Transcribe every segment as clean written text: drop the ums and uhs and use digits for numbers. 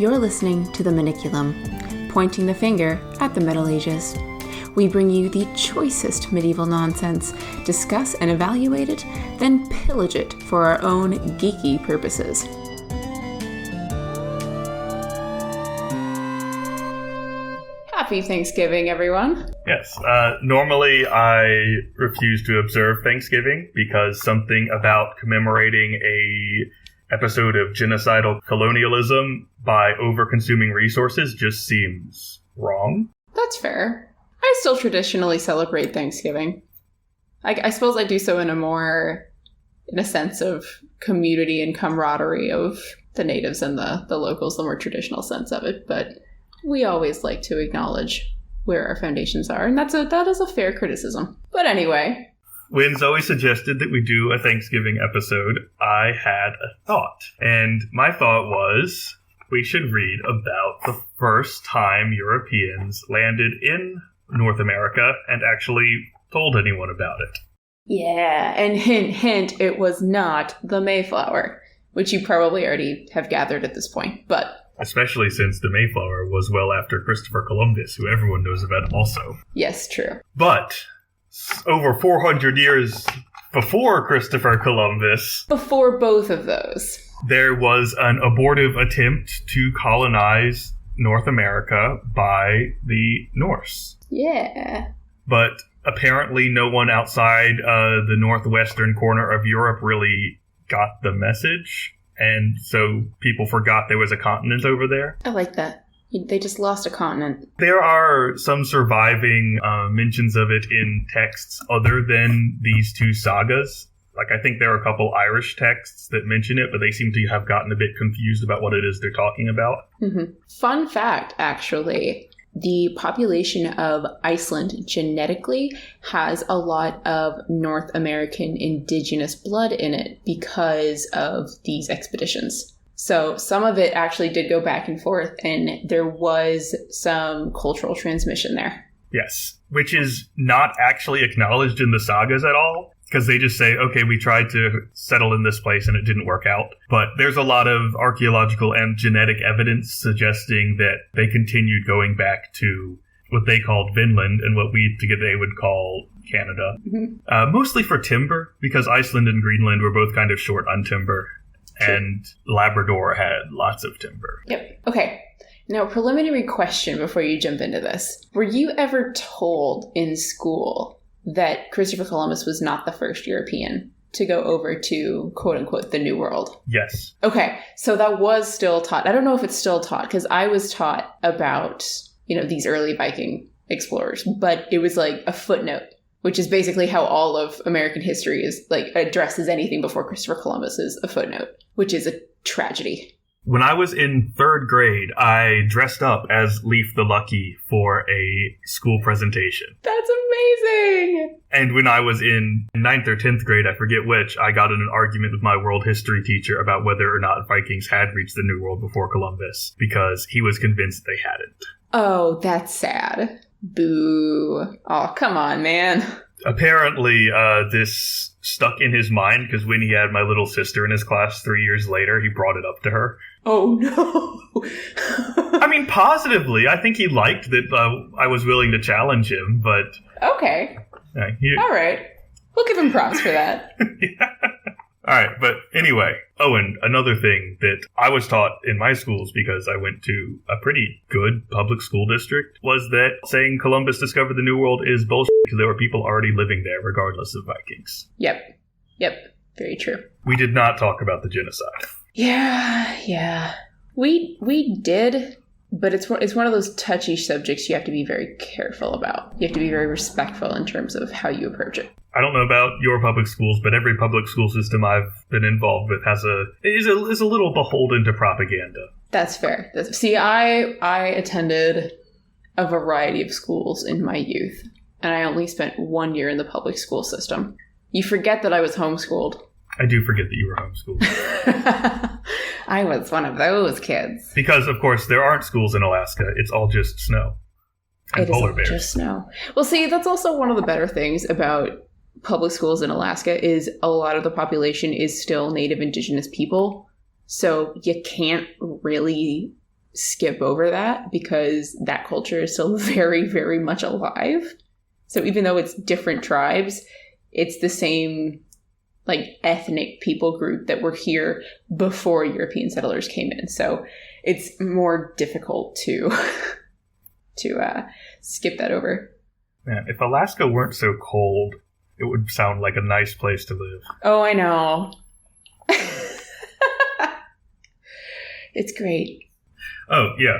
You're listening to the Maniculum, pointing the finger at the Middle Ages. We bring you the choicest medieval nonsense, discuss and evaluate it, then pillage it for our own geeky purposes. Happy Thanksgiving, everyone. Yes. Normally, I refuse to observe Thanksgiving because something about commemorating a episode of genocidal colonialism by over-consuming resources just seems wrong. That's fair. I still traditionally celebrate Thanksgiving. I suppose I do so in a sense of community and camaraderie of the natives and the locals, the more traditional sense of it. But we always like to acknowledge where our foundations are, and that is a fair criticism. But anyway. When Zoe suggested that we do a Thanksgiving episode, I had a thought. And my thought was we should read about the first time Europeans landed in North America and actually told anyone about it. Yeah, and hint, it was not the Mayflower, which you probably already have gathered at this point, but... Especially since the Mayflower was well after Christopher Columbus, who everyone knows about also. Yes, true. But over 400 years before Christopher Columbus... Before both of those. There was an abortive attempt to colonize North America by the Norse. Yeah. But apparently no one outside the northwestern corner of Europe really got the message. And so people forgot there was a continent over there. I like that. They just lost a continent. There are some surviving mentions of it in texts other than these two sagas. Like, I think there are a couple Irish texts that mention it, but they seem to have gotten a bit confused about what it is they're talking about. Mm-hmm. Fun fact, actually. The population of Iceland genetically has a lot of North American indigenous blood in it because of these expeditions. So some of it actually did go back and forth, and there was some cultural transmission there. Yes, which is not actually acknowledged in the sagas at all. Because they just say, okay, we tried to settle in this place and it didn't work out. But there's a lot of archaeological and genetic evidence suggesting that they continued going back to what they called Vinland and what we today would call Canada. Mm-hmm. Mostly for timber, because Iceland and Greenland were both kind of short on timber. Sure. And Labrador had lots of timber. Yep. Okay. Now, preliminary question before you jump into this. Were you ever told in school that Christopher Columbus was not the first European to go over to, quote-unquote, the New World? Yes. Okay, so that was still taught. I don't know if it's still taught, because I was taught about, these early Viking explorers, but it was like a footnote, which is basically how all of American history is, addresses anything before Christopher Columbus is a footnote, which is a tragedy. When I was in third grade, I dressed up as Leif the Lucky for a school presentation. That's amazing! And when I was in 9th or 10th grade, I forget which, I got in an argument with my world history teacher about whether or not Vikings had reached the New World before Columbus, because he was convinced they hadn't. Oh, that's sad. Boo. Oh, come on, man. Apparently, this stuck in his mind, because when he had my little sister in his class 3 years later, he brought it up to her. Oh, no. I mean, positively. I think he liked that I was willing to challenge him, but... Okay. All right. We'll give him props for that. Yeah. All right, but anyway. Oh, and another thing that I was taught in my schools, because I went to a pretty good public school district, was that saying Columbus discovered the New World is bullshit, because there were people already living there, regardless of Vikings. Yep. Very true. We did not talk about the genocide. Yeah. We did, but it's one of those touchy subjects you have to be very careful about. You have to be very respectful in terms of how you approach it. I don't know about your public schools, but every public school system I've been involved with is a little beholden to propaganda. That's fair. See, I attended a variety of schools in my youth, and I only spent 1 year in the public school system. You forget that I was homeschooled. I do forget that you were homeschooled. I was one of those kids. Because, of course, there aren't schools in Alaska. It's all just snow. And polar bears. Just snow. Well, see, that's also one of the better things about public schools in Alaska is a lot of the population is still Native Indigenous people. So you can't really skip over that because that culture is still very, very much alive. So even though it's different tribes, it's the same like ethnic people group that were here before European settlers came in. So it's more difficult to skip that over. Man, if Alaska weren't so cold, it would sound like a nice place to live. Oh, I know. It's great. Oh, yeah.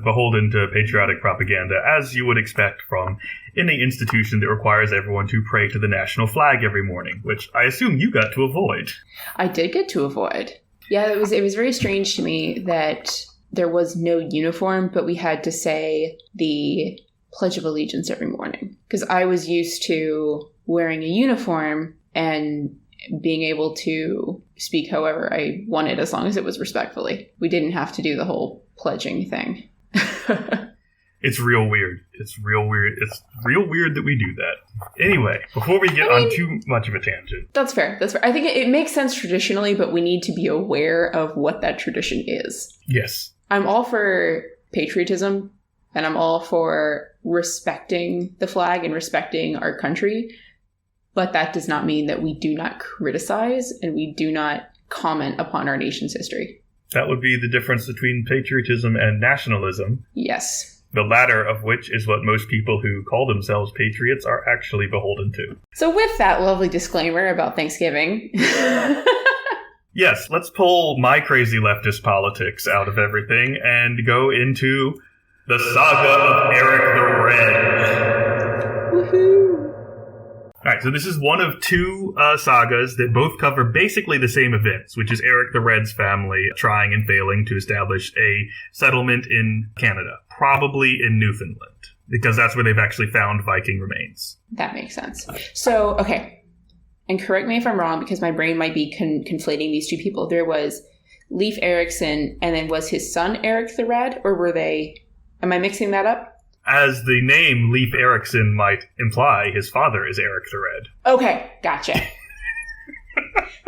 Beholden to patriotic propaganda, as you would expect from any institution that requires everyone to pray to the national flag every morning, which I assume you got to avoid. I did get to avoid. Yeah, it was very strange to me that there was no uniform, but we had to say the Pledge of Allegiance every morning. Because I was used to wearing a uniform and being able to speak however I wanted as long as it was respectfully. We didn't have to do the whole pledging thing. It's real weird. It's real weird. It's real weird that we do that. Anyway, before we get on too much of a tangent. That's fair. That's fair. I think it makes sense traditionally, but we need to be aware of what that tradition is. Yes. I'm all for patriotism, and I'm all for respecting the flag and respecting our country. But that does not mean that we do not criticize and we do not comment upon our nation's history. That would be the difference between patriotism and nationalism. Yes. The latter of which is what most people who call themselves patriots are actually beholden to. So with that lovely disclaimer about Thanksgiving... Yes, let's pull my crazy leftist politics out of everything and go into the Saga of Erik the Red. Woohoo! Alright, so this is one of two sagas that both cover basically the same events, which is Erik the Red's family trying and failing to establish a settlement in Canada, probably in Newfoundland, because that's where they've actually found Viking remains. That makes sense. So, okay, and correct me if I'm wrong, because my brain might be conflating these two people. There was Leif Erikson, and then was his son Erik the Red, or were they... Am I mixing that up? As the name Leif Erikson might imply, his father is Erik the Red. Okay, gotcha.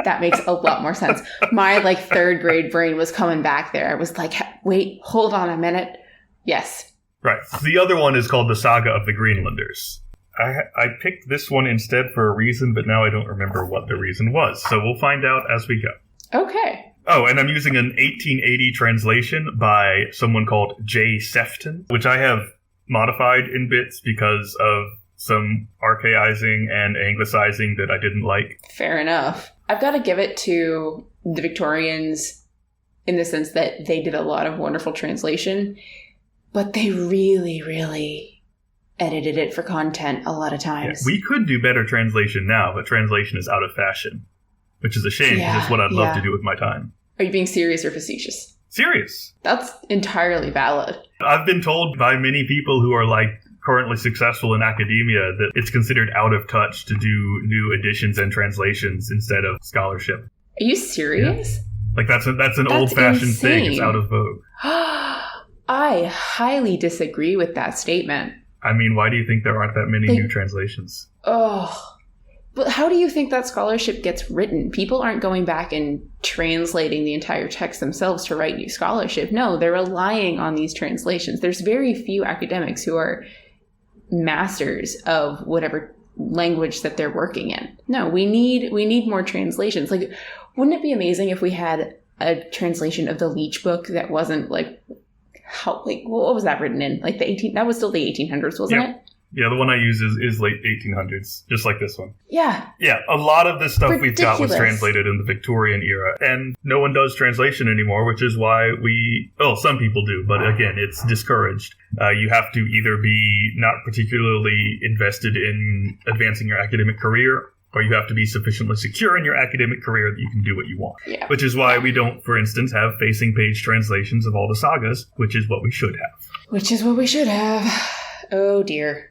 That makes a lot more sense. My third grade brain was coming back there. I was like, wait, hold on a minute. Yes. Right. The other one is called the Saga of the Greenlanders. I picked this one instead for a reason, but now I don't remember what the reason was. So we'll find out as we go. Okay. Oh, and I'm using an 1880 translation by someone called J. Sefton, which I have modified in bits because of some archaizing and anglicizing that I didn't like. Fair enough. I've got to give it to the Victorians in the sense that they did a lot of wonderful translation, but they really, really edited it for content a lot of times. Yeah, we could do better translation now, but translation is out of fashion, which is a shame because it's what I'd love to do with my time. Are you being serious or facetious? Serious. That's entirely valid. I've been told by many people who are currently successful in academia that it's considered out of touch to do new editions and translations instead of scholarship. Are you serious? Yeah. That's an old-fashioned thing. It's out of vogue. I highly disagree with that statement. I mean, why do you think there aren't that many new translations? Oh, but how do you think that scholarship gets written? People aren't going back and translating the entire text themselves to write new scholarship. No, they're relying on these translations. There's very few academics who are masters of whatever language that they're working in. No, we need more translations. Wouldn't it be amazing if we had a translation of the Leech book that wasn't what was that written in? That was still the 1800s, wasn't it? Yeah, the one I use is late 1800s, just like this one. Yeah. Yeah, a lot of this stuff we've got was translated in the Victorian era, and no one does translation anymore, which is why some people do, but again, it's discouraged. You have to either be not particularly invested in advancing your academic career, or you have to be sufficiently secure in your academic career that you can do what you want. Yeah. Which is why we don't, for instance, have facing page translations of all the sagas, which is what we should have. Oh, dear.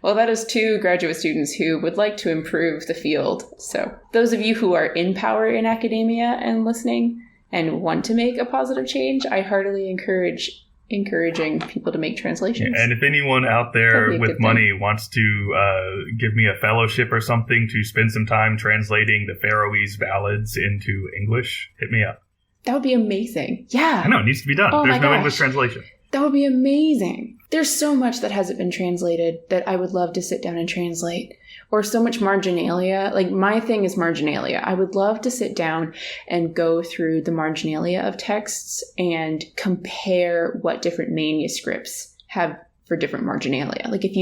Well, that is two graduate students who would like to improve the field. So those of you who are in power in academia and listening and want to make a positive change, I heartily encouraging people to make translations. Yeah, and if anyone out there with money wants to give me a fellowship or something to spend some time translating the Faroese ballads into English, hit me up. That would be amazing. Yeah. I know, it needs to be done. Oh There's my no gosh. English translation. That would be amazing. There's so much that hasn't been translated that I would love to sit down and translate. Or so much marginalia. Like, my thing is marginalia. I would love to sit down and go through the marginalia of texts and compare what different manuscripts have for different marginalia. Like, if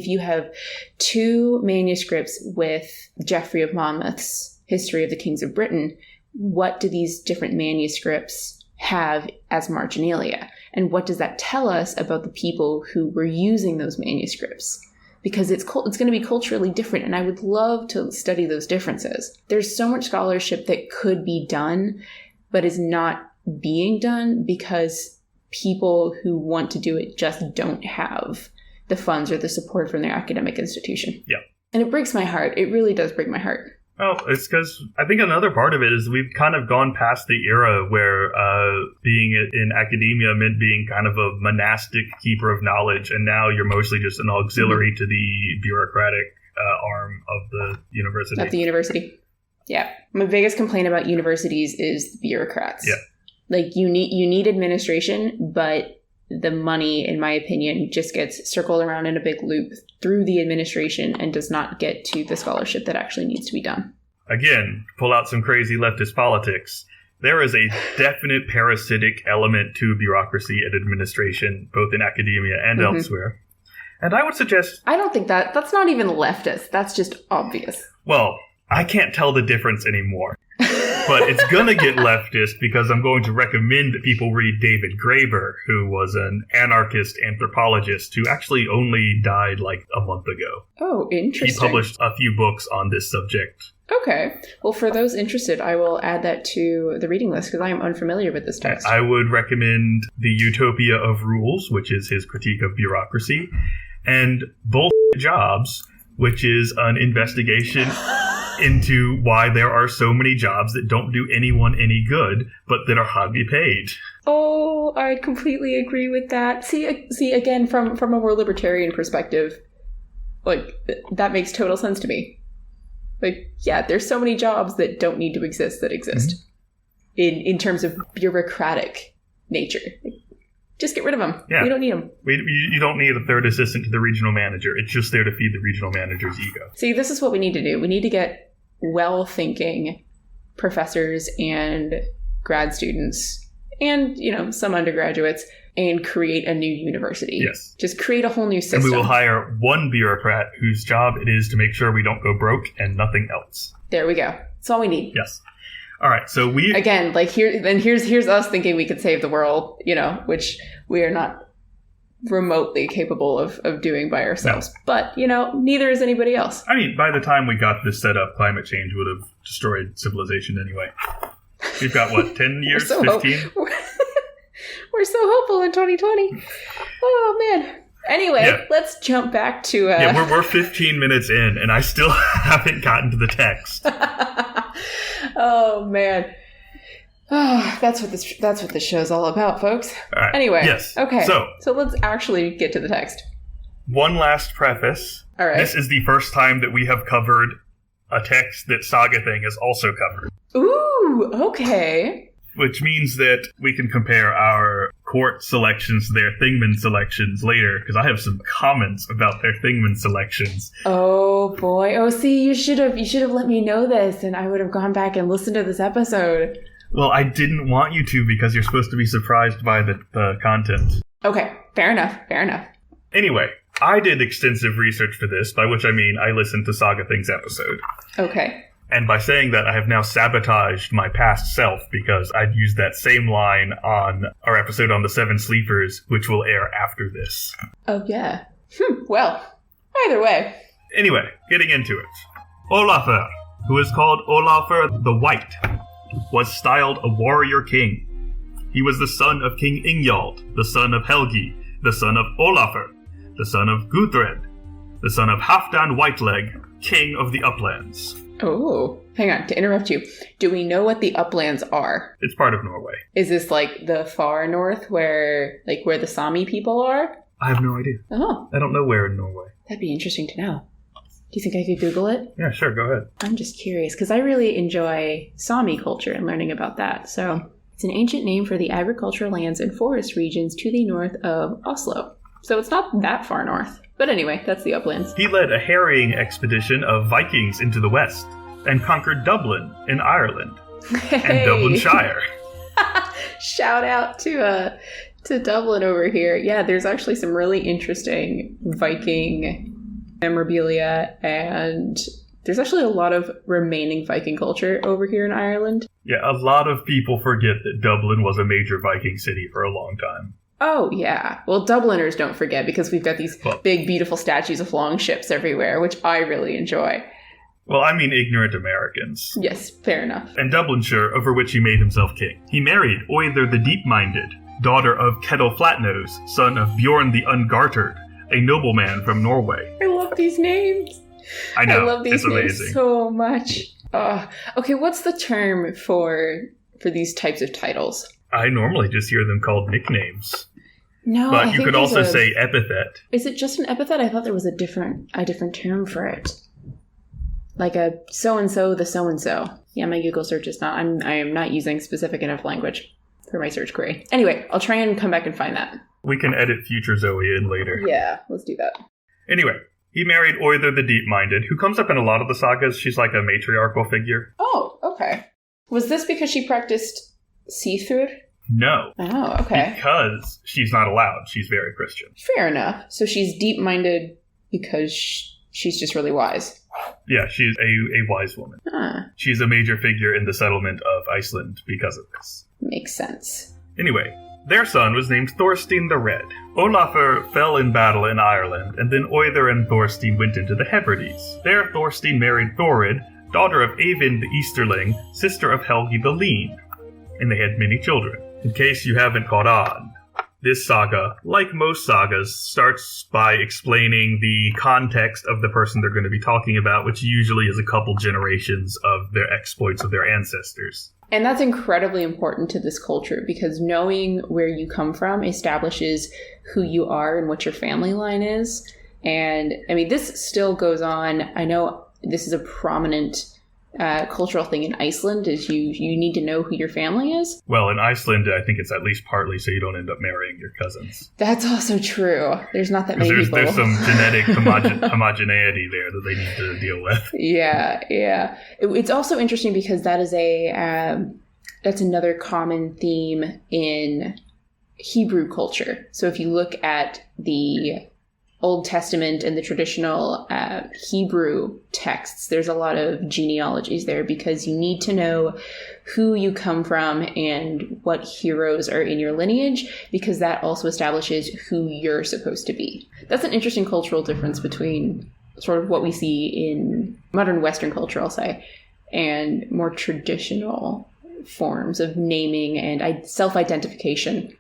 you have 2 manuscripts with Geoffrey of Monmouth's History of the Kings of Britain, what do these different manuscripts have as marginalia? And what does that tell us about the people who were using those manuscripts? Because it's going to be culturally different, and I would love to study those differences. There's so much scholarship that could be done, but is not being done because people who want to do it just don't have the funds or the support from their academic institution. Yeah. And it breaks my heart. It really does break my heart. Well, it's because I think another part of it is we've kind of gone past the era where being in academia meant being kind of a monastic keeper of knowledge, and now you're mostly just an auxiliary to the bureaucratic arm of the university. Of the university. Yeah. My biggest complaint about universities is the bureaucrats. Yeah. Like, you need administration, but the money, in my opinion, just gets circled around in a big loop through the administration and does not get to the scholarship that actually needs to be done. Again, pull out some crazy leftist politics. There is a definite parasitic element to bureaucracy and administration, both in academia and elsewhere. And I would suggest... I don't think that's not even leftist. That's just obvious. Well, I can't tell the difference anymore. But it's going to get leftist because I'm going to recommend that people read David Graeber, who was an anarchist anthropologist who actually only died like a month ago. Oh, interesting. He published a few books on this subject. Okay. Well, for those interested, I will add that to the reading list because I am unfamiliar with this text. I would recommend The Utopia of Rules, which is his critique of bureaucracy, and Bullshit Jobs, which is an investigation into why there are so many jobs that don't do anyone any good, but that are highly paid. Oh, I completely agree with that. See again, from a more libertarian perspective, like, that makes total sense to me. Like, yeah, there's so many jobs that don't need to exist that exist in terms of bureaucratic nature. Like, just get rid of them. Yeah. We don't need them. You don't need a third assistant to the regional manager. It's just there to feed the regional manager's ego. See, this is what we need to do. We need to get well-thinking professors and grad students and, some undergraduates and create a new university. Yes. Just create a whole new system. And we will hire one bureaucrat whose job it is to make sure we don't go broke and nothing else. There we go. That's all we need. Yes. All right. So again, like, here's us thinking we could save the world, which we are not remotely capable of doing by ourselves. No. But, neither is anybody else. I mean, by the time we got this set up, climate change would have destroyed civilization anyway. We've got, 10 years? 15? We're so hopeful in 2020. Oh, man. Anyway, let's jump back to... we're 15 minutes in, and I still haven't gotten to the text. Oh, man. Oh, that's what this show's all about, folks. All right. Anyway, yes. Okay. So let's actually get to the text. One last preface. All right. This is the first time that we have covered a text that Saga Thing has also covered. Ooh, okay. Which means that we can compare our court selections to their Thingman selections later, because I have some comments about their Thingman selections. Oh boy! Oh, see, you should have let me know this, and I would have gone back and listened to this episode. Well, I didn't want you to because you're supposed to be surprised by the content. Okay, fair enough. Anyway, I did extensive research for this, by which I mean I listened to Saga Thing's episode. Okay. And by saying that, I have now sabotaged my past self because I'd used that same line on our episode on the Seven Sleepers, which will air after this. Oh, yeah. Well, either way. Anyway, getting into it. Olafur, who is called Olafur the White, was styled a warrior king. He was the son of King Ingjald, the son of Helgi, the son of Olafur, the son of Guthred, the son of Halfdan Whiteleg, king of the Uplands. Oh, hang on, to interrupt you. Do we know what the Uplands are? It's part of Norway. Is this like the far north where the Sami people are? I have no idea. Oh. I don't know where in Norway. That'd be interesting to know. Do you think I could Google it? Yeah, sure, go ahead. I'm just curious, because I really enjoy Sami culture and learning about that, so It's an ancient name for the agricultural lands and forest regions to the north of Oslo. So it's not that far north. But anyway, that's the uplands. He led a harrying expedition of Vikings into the west and conquered Dublin in Ireland and Dublinshire. Shout out to Dublin over here. Yeah, there's actually some really interesting Viking memorabilia, and there's actually a lot of remaining Viking culture over here in Ireland. Yeah, a lot of people forget that Dublin was a major Viking city for a long time. Oh, yeah. Well, Dubliners don't forget because we've got these big, beautiful statues of long ships everywhere, which I really enjoy. Well, I mean ignorant Americans. Yes, fair enough. And Dublinshire, over which he made himself king. He married Oither the Deep-Minded, daughter of Kettle Flatnose, son of Bjorn the Ungartered, a nobleman from Norway. I love these names. I know, I love these it's names amazing. so much. Okay, what's the term for these types of titles? I normally just hear them called nicknames. No, but you could also say epithet. Is it just an epithet? I thought there was a different term for it. Like a so-and-so, the so-and-so. Yeah, my Google search is not... I am not using specific enough language for my search query. Anyway, I'll try and come back and find that. We can edit future Zoe in later. Yeah, let's do that. Anyway, he married Oither the Deep-Minded, who comes up in a lot of the sagas. She's like a matriarchal figure. Oh, okay. Was this because she practiced Seafood? No. Oh, okay. Because she's not allowed. She's very Christian. Fair enough. So she's deep-minded because she's just really wise. Yeah, she's a wise woman. Huh. She's a major figure in the settlement of Iceland because of this. Makes sense. Anyway, their son was named Thorstein the Red. Olafur fell in battle in Ireland, and then Oither and Thorstein went into the Hebrides. There Thorstein married Thorid, daughter of Eyvind the Easterling, sister of Helgi the Lean, and they had many children. In case you haven't caught on, this saga, like most sagas, starts by explaining the context of the person they're going to be talking about, which usually is a couple generations of their exploits of their ancestors. And that's incredibly important to this culture because knowing where you come from establishes who you are and what your family line is. And I mean, this still goes on. I know this is a prominent cultural thing in Iceland is you need to know who your family is. Well, in Iceland, I think it's at least partly so you don't end up marrying your cousins. That's also true. There's not that many people. There's some genetic homogeneity there that they need to deal with. Yeah. It's also interesting because that is that's another common theme in Hebrew culture. So if you look at the Old Testament and the traditional Hebrew texts, there's a lot of genealogies there because you need to know who you come from and what heroes are in your lineage because that also establishes who you're supposed to be. That's an interesting cultural difference between sort of what we see in modern Western culture, I'll say, and more traditional forms of naming and self-identification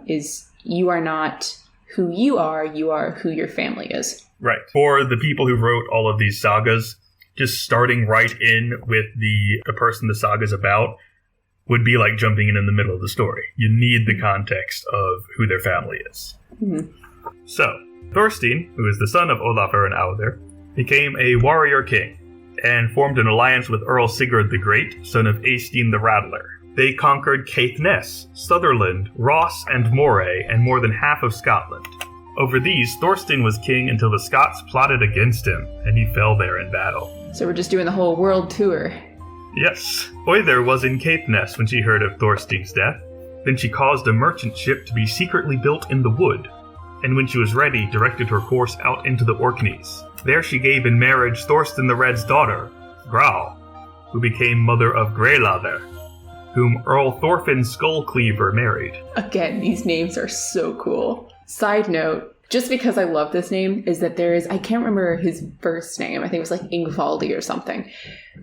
is you are not who you are who your family is. Right. For the people who wrote all of these sagas, just starting right in with the person the saga's about would be like jumping in the middle of the story. You need the context of who their family is. Mm-hmm. So, Thorstein, who is the son of Olafur and Audr, became a warrior king and formed an alliance with Earl Sigurd the Great, son of Eystein the Rattler. They conquered Caithness, Sutherland, Ross, and Moray, and more than half of Scotland. Over these, Thorstein was king until the Scots plotted against him, and he fell there in battle. So we're just doing the whole world tour. Yes. Oither was in Caithness when she heard of Thorstein's death. Then she caused a merchant ship to be secretly built in the wood, and when she was ready, directed her course out into the Orkneys. There she gave in marriage Thorstein the Red's daughter, Grau, who became mother of Greylather, whom Earl Thorfinn Skullcleaver married. Again, these names are so cool. Side note, just because I love this name is that I can't remember his first name. I think it was like Ingvaldi or something.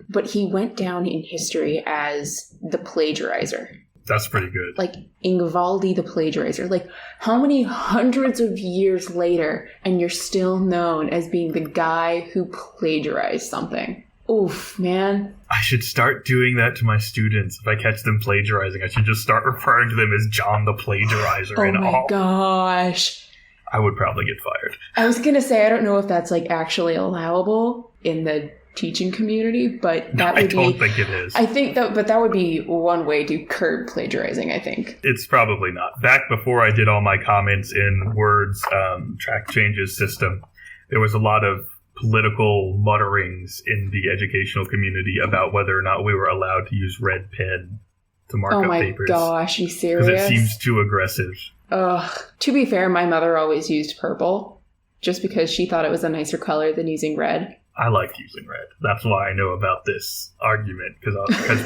But he went down in history as the plagiarizer. That's pretty good. Like Ingvaldi the plagiarizer. Like how many hundreds of years later and you're still known as being the guy who plagiarized something. Oof, man. I should start doing that to my students. If I catch them plagiarizing, I should just start referring to them as John the Plagiarizer and all. Oh my gosh. I would probably get fired. I was going to say, I don't know if that's like actually allowable in the teaching community, but that I would don't think it is. I think that would be one way to curb plagiarizing, I think. It's probably not. Back before I did all my comments in Word's track changes system, there was a lot of political mutterings in the educational community about whether or not we were allowed to use red pen to mark up papers. Oh my gosh, are you serious? Because it seems too aggressive. Ugh. To be fair, my mother always used purple, just because she thought it was a nicer color than using red. I like using red. That's why I know about this argument, because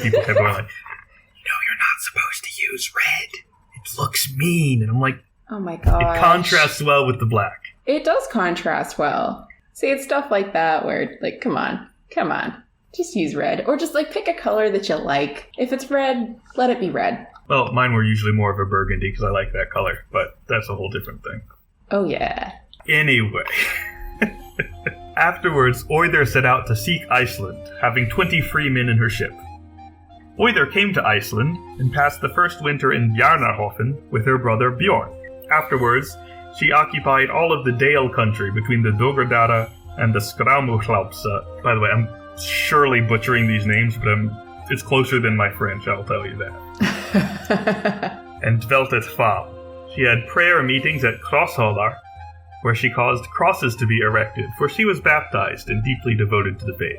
people kept going like, you're not supposed to use red. It looks mean. And I'm like, oh my gosh. It contrasts well with the black. It does contrast well. See, it's stuff like that where, like, come on. Just use red. Or just, like, pick a color that you like. If it's red, let it be red. Well, mine were usually more of a burgundy because I like that color, but that's a whole different thing. Oh, yeah. Anyway. Afterwards, Oither set out to seek Iceland, having 20 free men in her ship. Oither came to Iceland and passed the first winter in Bjarnarhofen with her brother Bjorn. Afterwards, she occupied all of the Dale country between the Dogradara and the Skraumuhlaupsa. By the way, I'm surely butchering these names, but it's closer than my French, I'll tell you that. And dwelt at Fam. She had prayer meetings at Krossholar, where she caused crosses to be erected, for she was baptized and deeply devoted to the faith.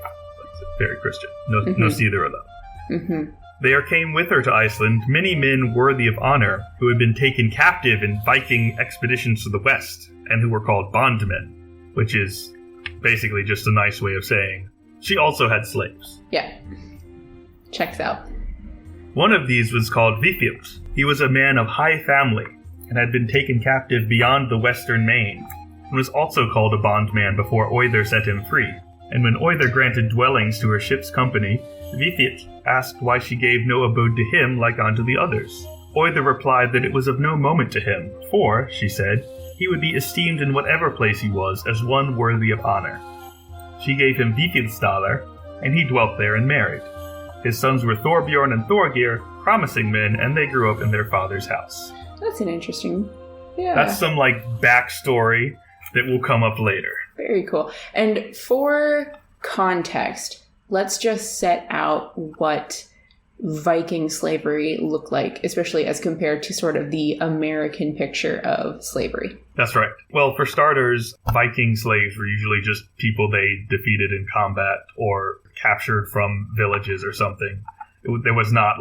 Very Christian. No either of them. Mm-hmm. There came with her to Iceland many men worthy of honor, who had been taken captive in Viking expeditions to the west, and who were called bondmen, which is basically just a nice way of saying she also had slaves. Yeah. Checks out. One of these was called Vifilt. He was a man of high family, and had been taken captive beyond the western main, and was also called a bondman before Oither set him free. And when Oither granted dwellings to her ship's company, Vifilt asked why she gave no abode to him like unto the others. Oither replied that it was of no moment to him, for, she said, he would be esteemed in whatever place he was as one worthy of honor. She gave him Vifilsdalar, and he dwelt there and married. His sons were Thorbjorn and Thorgir, promising men, and they grew up in their father's house. That's an interesting... Yeah. That's some, backstory that will come up later. Very cool. And for context, let's just set out what Viking slavery looked like, especially as compared to sort of the American picture of slavery. That's right. Well, for starters, Viking slaves were usually just people they defeated in combat or captured from villages or something. There was not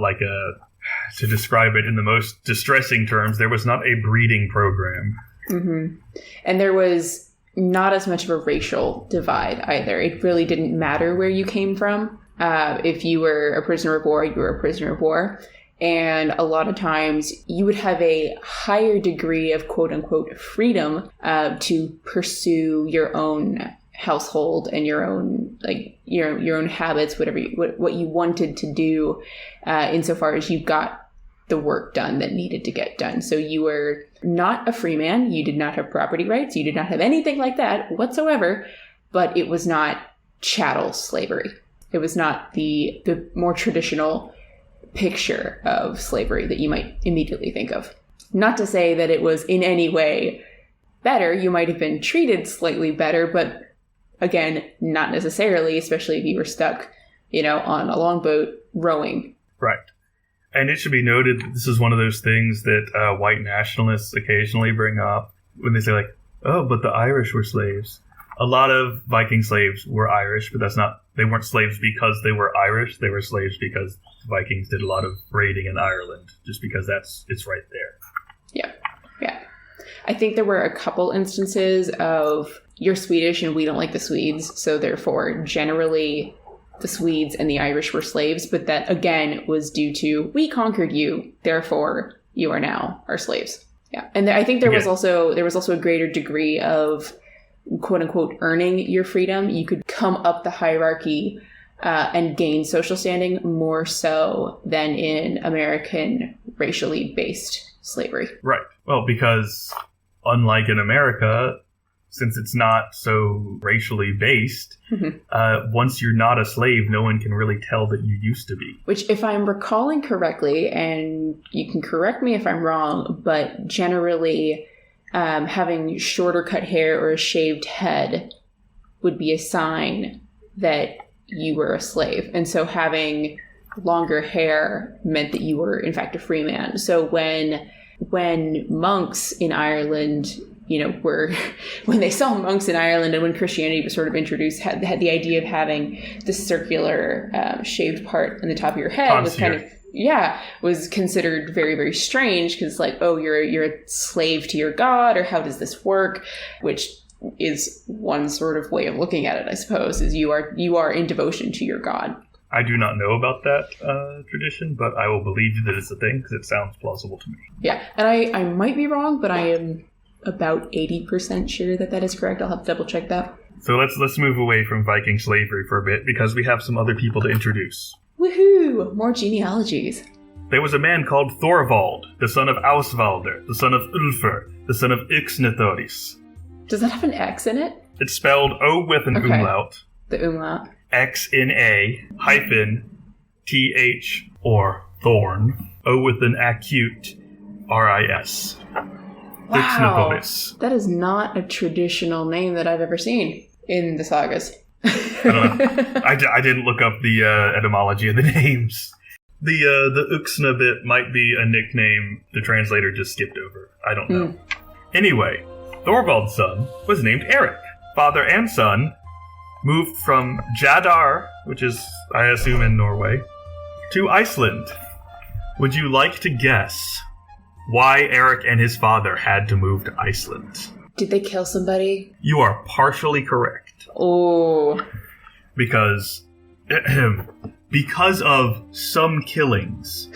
to describe it in the most distressing terms, there was not a breeding program. Mm-hmm. And there was not as much of a racial divide either. It really didn't matter where you came from. If you were a prisoner of war, you were a prisoner of war. And a lot of times you would have a higher degree of quote unquote freedom to pursue your own household and your own your own habits, what you wanted to do, insofar as you got the work done that needed to get done. So you were not a free man. You did not have property rights. You did not have anything like that whatsoever. But it was not chattel slavery. It was not the more traditional picture of slavery that you might immediately think of. Not to say that it was in any way better. You might have been treated slightly better, but again, not necessarily, especially if you were stuck, on a longboat rowing. Right. And it should be noted that this is one of those things that white nationalists occasionally bring up when they say oh, but the Irish were slaves. A lot of Viking slaves were Irish, but they weren't slaves because they were Irish. They were slaves because Vikings did a lot of raiding in Ireland, just because it's right there. Yeah. I think there were a couple instances of you're Swedish and we don't like the Swedes, so therefore generally the Swedes and the Irish were slaves, but that again was due to we conquered you, therefore you are now our slaves. Yeah. And I think there was also a greater degree of quote unquote earning your freedom. You could come up the hierarchy and gain social standing more so than in American racially based slavery. Right. Well, because unlike in America, since it's not so racially based, once you're not a slave, no one can really tell that you used to be. Which, if I'm recalling correctly, and you can correct me if I'm wrong, but generally having shorter cut hair or a shaved head would be a sign that you were a slave. And so having longer hair meant that you were, in fact, a free man. So when monks in Ireland, when they saw monks in Ireland and when Christianity was sort of introduced, had the idea of having the circular shaved part on the top of your head was kind of, was considered very, very strange because like, oh, you're a slave to your god, or how does this work? Which is one sort of way of looking at it, I suppose, is you are in devotion to your god. I do not know about that tradition, but I will believe that it's a thing because it sounds plausible to me. Yeah, and I might be wrong, but I am about 80% sure that is correct. I'll have to double check that. So let's move away from Viking slavery for a bit because we have some other people to introduce. Woohoo! More genealogies. There was a man called Thorvald, the son of Ausvalder, the son of Ulfr, the son of Ixnathoris. Does that have an X in it? It's spelled O with an umlaut. The umlaut. X in A hyphen TH or thorn. O with an acute RIS. Wow, that is not a traditional name that I've ever seen in the sagas. I don't know. I didn't look up the etymology of the names. The Uxna bit might be a nickname the translator just skipped over. I don't know. Anyway, Thorvald's son was named Erik. Father and son moved from Jadar, which is, I assume, in Norway, to Iceland. Would you like to guess why Erik and his father had to move to Iceland? Did they kill somebody? You are partially correct. Oh. Because of some killings.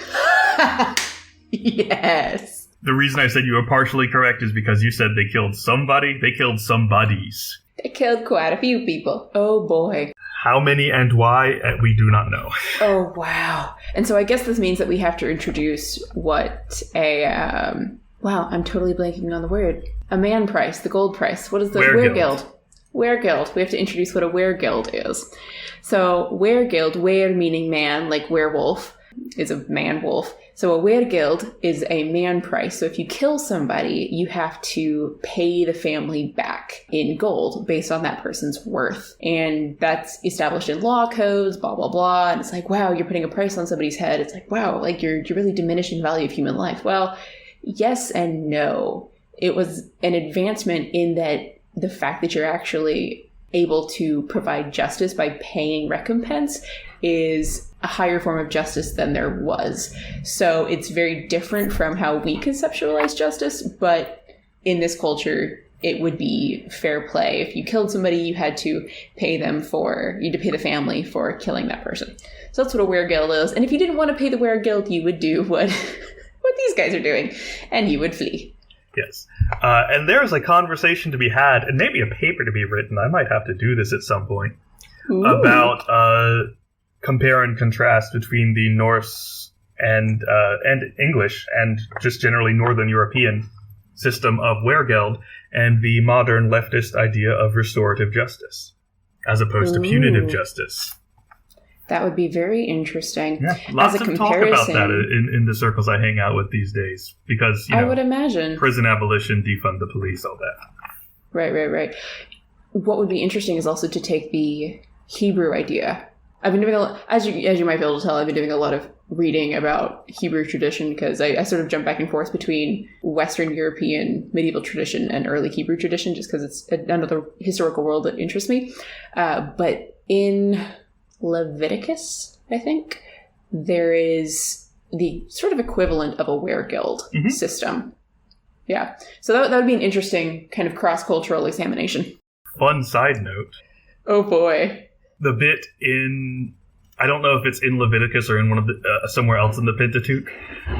Yes. The reason I said you were partially correct is because you said they killed somebody. They killed somebodies. They killed quite a few people. Oh, boy. How many and why, we do not know. Oh, wow. And so I guess this means that we have to introduce what a... wow, I'm totally blanking on the word. A man price, the gold price. What is the... Weregild. Weregild. We have to introduce what a weregild is. So, weregild, were meaning man, like werewolf, is a man-wolf. So a weregild is a man price. So if you kill somebody, you have to pay the family back in gold based on that person's worth. And that's established in law codes, blah, blah, blah. And it's like, wow, you're putting a price on somebody's head. It's like, wow, like you're really diminishing the value of human life. Well, yes and no. It was an advancement in that the fact that you're actually able to provide justice by paying recompense is a higher form of justice than there was. So it's very different from how we conceptualize justice, but in this culture, it would be fair play. If you killed somebody, you had to pay the family for killing that person. So that's what a weregild is. And if you didn't want to pay the weregild, you would do what these guys are doing, and you would flee. Yes. And there's a conversation to be had, and maybe a paper to be written. I might have to do this at some point. Ooh. About compare and contrast between the Norse and English and just generally Northern European system of weregild and the modern leftist idea of restorative justice as opposed to punitive justice. That would be very interesting. Yeah, lots of talk about that in the circles I hang out with these days because, I would imagine. Prison abolition, defund the police, all that. Right. What would be interesting is also to take the Hebrew idea. I've been doing as you might be able to tell, I've been doing a lot of reading about Hebrew tradition because I sort of jump back and forth between Western European medieval tradition and early Hebrew tradition just because it's another historical world that interests me. But in Leviticus, I think, there is the sort of equivalent of a weregild system. Yeah. So that would be an interesting kind of cross-cultural examination. Fun side note. Oh boy. The bit in, I don't know if it's in Leviticus or in one of the somewhere else in the Pentateuch,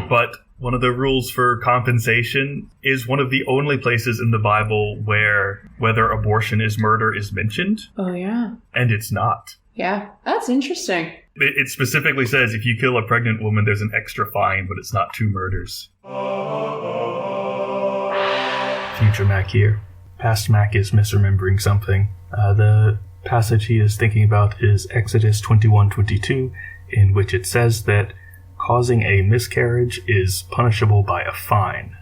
but one of the rules for compensation is one of the only places in the Bible where whether abortion is murder is mentioned. Oh yeah. And it's not. Yeah, that's interesting. It specifically says if you kill a pregnant woman, there's an extra fine, but it's not 2 murders. Future Mac here. Past Mac is misremembering something. The passage he is thinking about is Exodus 21:22, in which it says that causing a miscarriage is punishable by a fine.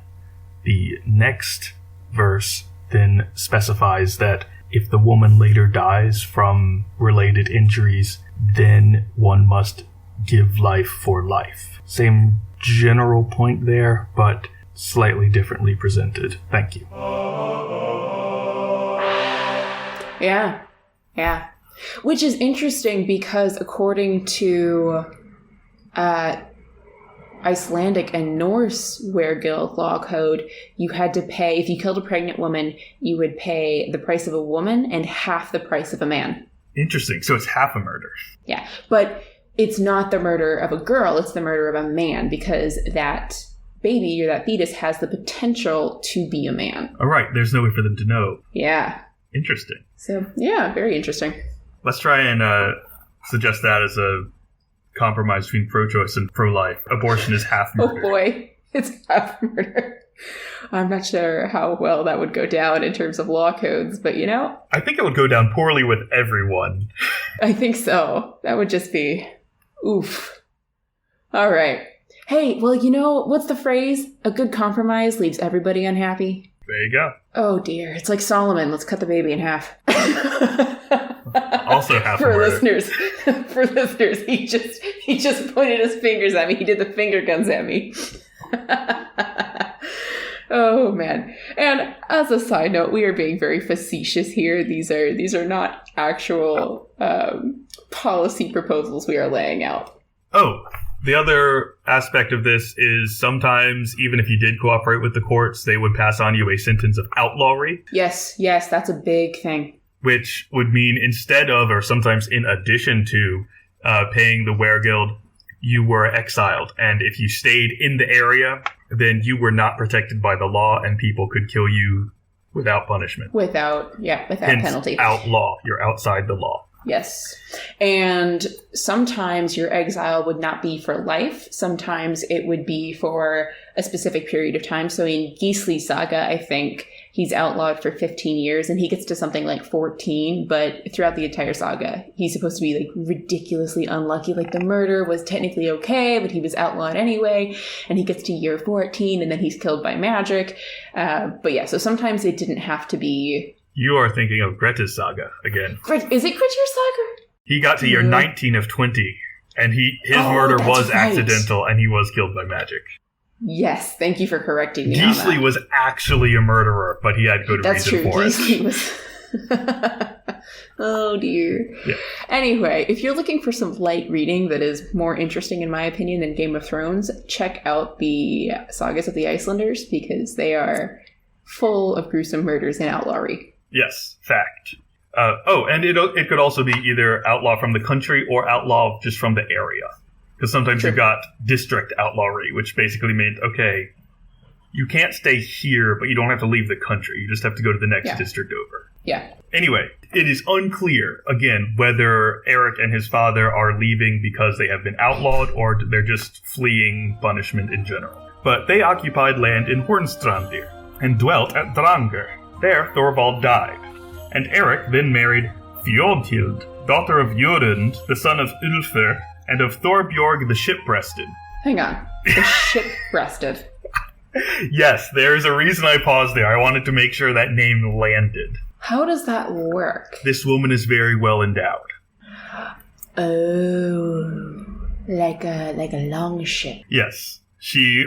The next verse then specifies that if the woman later dies from related injuries, then one must give life for life. Same general point there, but slightly differently presented. Thank you. Yeah. Which is interesting because according to Icelandic and Norse weregild law code, you had to pay, if you killed a pregnant woman, you would pay the price of a woman and half the price of a man. Interesting. So it's half a murder. Yeah, but it's not the murder of a girl, it's the murder of a man, because that baby or that fetus has the potential to be a man. All right, there's no way for them to know. Yeah. Interesting. So, yeah, very interesting. Let's try and suggest that as a compromise between pro-choice and pro-life. Abortion is half murder. Oh boy, it's half murder. I'm not sure how well that would go down in terms of law codes, but I think it would go down poorly with everyone. I think so. That would just be oof. All right. Hey, well, what's the phrase? A good compromise leaves everybody unhappy. There you go. Oh dear, it's like Solomon. Let's cut the baby in half. Also half for murder. listeners, he just pointed his fingers at me. He did the finger guns at me. Oh man. And as a side note, we are being very facetious here. These are not actual policy proposals we are laying out. Oh, the other aspect of this is sometimes, even if you did cooperate with the courts, they would pass on you a sentence of outlawry. Yes, that's a big thing. Which would mean instead of, or sometimes in addition to, paying the weregild, you were exiled. And if you stayed in the area, then you were not protected by the law and people could kill you without punishment. Without Hence, penalty. Outlaw. You're outside the law. Yes. And sometimes your exile would not be for life. Sometimes it would be for a specific period of time. So in Gisli's Saga, I think he's outlawed for 15 years and he gets to something like 14. But throughout the entire saga, he's supposed to be ridiculously unlucky. The murder was technically okay, but he was outlawed anyway. And he gets to year 14 and then he's killed by magic. But yeah, so sometimes it didn't have to be... You are thinking of Greta's Saga again. Is it Grettir's Saga? He got to year 19 of 20, and his murder was accidental, and he was killed by magic. Yes, thank you for correcting me on that. Gisli was actually a murderer, but he had good reason for it. Gisli was... Oh, dear. Yeah. Anyway, if you're looking for some light reading that is more interesting, in my opinion, than Game of Thrones, check out the Sagas of the Icelanders, because they are full of gruesome murders and outlawry. Yes, fact. And it could also be either outlaw from the country or outlaw just from the area. Because sometimes you've got district outlawry, which basically means, okay, you can't stay here, but you don't have to leave the country. You just have to go to the next district over. Yeah. Anyway, it is unclear, again, whether Erik and his father are leaving because they have been outlawed or they're just fleeing punishment in general. But they occupied land in Hornstrandir and dwelt at Drangr. There, Thorvald died, and Erik then married Fjodhild, daughter of Jorund, the son of Ulfr, and of Thorbjorg the Ship-breasted. Hang on. The Ship-breasted. Yes, there's a reason I paused there. I wanted to make sure that name landed. How does that work? This woman is very well endowed. Oh, like a long ship. Yes. She,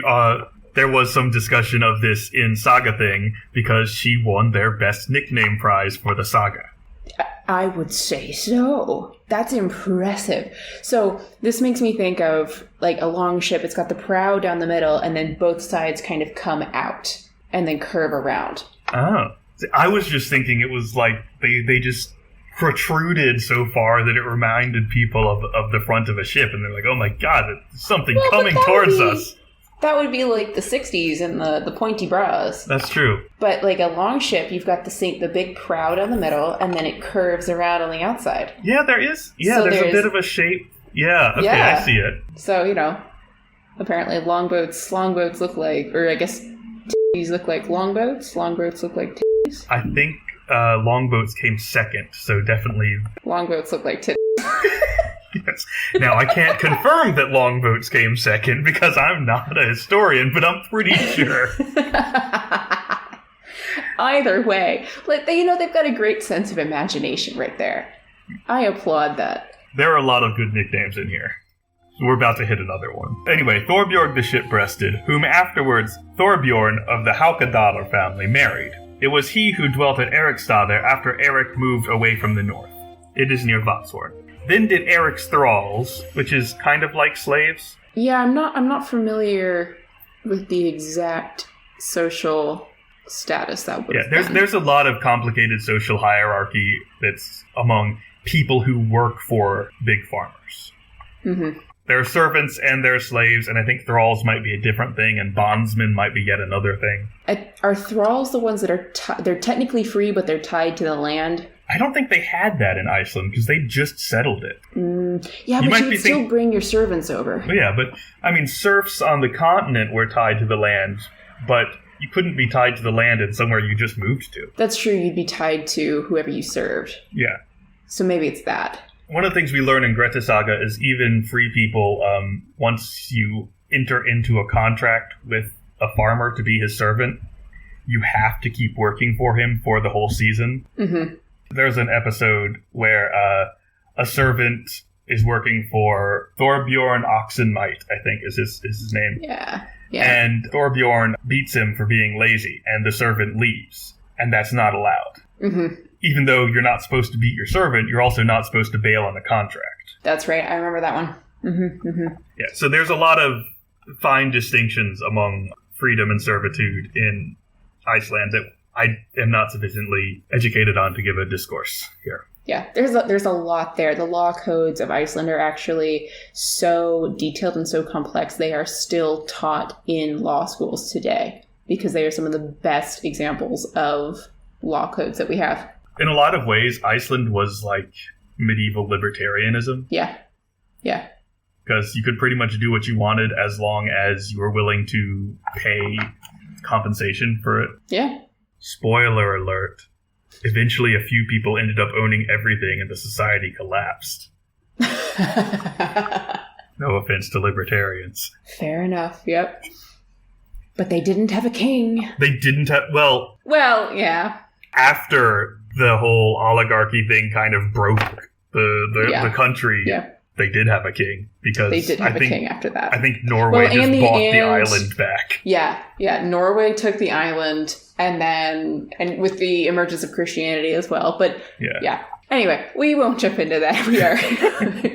there was some discussion of this in Saga Thing because she won their best nickname prize for the saga. I would say so. That's impressive. So this makes me think of a long ship. It's got the prow down the middle and then both sides kind of come out and then curve around. Oh. I was just thinking it was they just protruded so far that it reminded people of the front of a ship, and they're like, oh my god, there's something coming towards us. That would be like the 60s and the pointy bras. That's true. But like a long ship, you've got the big prow down the middle, and then it curves around on the outside. Yeah, there is. Yeah, so there's a bit of a shape. Yeah, okay, yeah. I see it. So, apparently longboats look like, or I guess titties look like longboats. Longboats look like titties. I think longboats came second, so definitely... Longboats look like titties. Yes. Now, I can't confirm that longboats came second because I'm not a historian, but I'm pretty sure. Either way, like they've got a great sense of imagination right there. I applaud that. There are a lot of good nicknames in here. We're about to hit another one. Anyway, Thorbjorn the Ship-Breasted, whom afterwards Thorbjorn of the Haukadalr family married. It was he who dwelt at Erikstaðir after Erik moved away from the north. It is near Vatshorn. Then did Erik's thralls, which is kind of like slaves. Yeah, I'm not familiar with the exact social status that would. Yeah, there's a lot of complicated social hierarchy that's among people who work for big farmers. Mm-hmm. There are servants and there are slaves, and I think thralls might be a different thing, and bondsmen might be yet another thing. Are thralls the ones that are they're technically free, but they're tied to the land? I don't think they had that in Iceland, because they just settled it. Yeah, but you would still bring your servants over. Yeah, but, I mean, serfs on the continent were tied to the land, but you couldn't be tied to the land in somewhere you just moved to. That's true, you'd be tied to whoever you served. Yeah. So maybe it's that. One of the things we learn in Greta Saga is even free people, once you enter into a contract with a farmer to be his servant, you have to keep working for him for the whole season. Mm-hmm. There's an episode where a servant is working for Thorbjorn Oxenmight, I think is his name. Yeah. And Thorbjorn beats him for being lazy, and the servant leaves. And that's not allowed. Mm-hmm. Even though you're not supposed to beat your servant, you're also not supposed to bail on the contract. That's right. I remember that one. Mm-hmm. Mm-hmm. Yeah, so there's a lot of fine distinctions among freedom and servitude in Iceland that I am not sufficiently educated on to give a discourse here. Yeah, there's a lot there. The law codes of Iceland are actually so detailed and so complex. They are still taught in law schools today because they are some of the best examples of law codes that we have. In a lot of ways, Iceland was like medieval libertarianism. Yeah. Yeah. Because you could pretty much do what you wanted as long as you were willing to pay compensation for it. Yeah. Spoiler alert. Eventually, a few people ended up owning everything and the society collapsed. No offense to libertarians. Fair enough, yep. But they didn't have a king. They didn't have... Well, yeah. After the whole oligarchy thing kind of broke the country, they did have a king. Because they did have a king after that. I think Norway just bought the island back. Yeah. Norway took the island, and with the emergence of Christianity as well. But yeah. Anyway, we won't jump into that. We are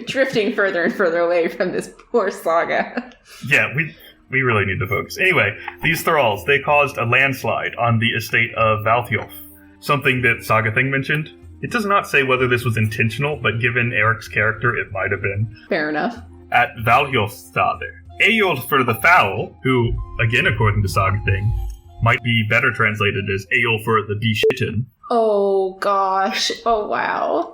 drifting further and further away from this poor saga. Yeah, we really need to focus. Anyway, these thralls, they caused a landslide on the estate of Valthjolf. Something that Saga Thing mentioned. It does not say whether this was intentional, but given Erik's character, it might have been. Fair enough. At Valhjolfsstaðir, Eyjolfur the Foul, who, again according to Saga Thing, might be better translated as Eyjolfur the Beshitten. Oh gosh. Oh wow.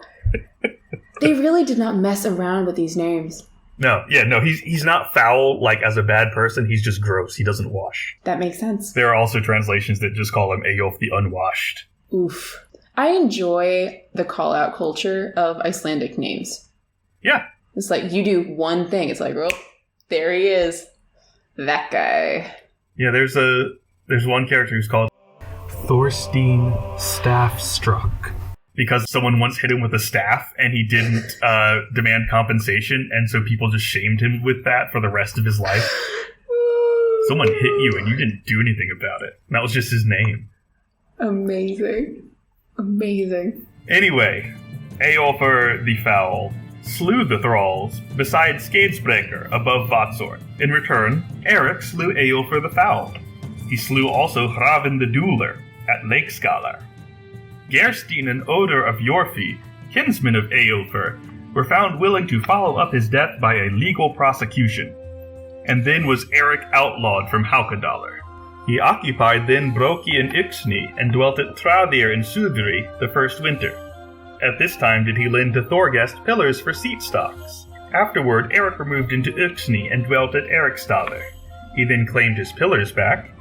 They really did not mess around with these names. No, he's not foul, like, as a bad person, he's just gross. He doesn't wash. That makes sense. There are also translations that just call him Eyjolf the Unwashed. Oof. I enjoy the call-out culture of Icelandic names. Yeah. It's like, you do one thing, it's like, oh, there he is. That guy. Yeah, there's one character who's called Thorstein Staffstruck. Because someone once hit him with a staff, and he didn't demand compensation, and so people just shamed him with that for the rest of his life. Someone hit you, and you didn't do anything about it. And that was just his name. Amazing. Anyway, Eyjolfur the Foul slew the thralls beside Skadesbreaker above Vatshorn. In return, Erik slew Eyjolfur the Foul. He slew also Hravin the Dueler at Lakeskalar. Gerstin and Odor of Yorfi, kinsmen of Eyjolfur, were found willing to follow up his death by a legal prosecution. And then was Erik outlawed from Haukadalr. He occupied then Broki and Yxni and dwelt at Tradir in Suðri the first winter. At this time did he lend to Thorgest pillars for seat stocks. Afterward Erik removed into Yxni and dwelt at Erikstaðir. He then claimed his pillars back,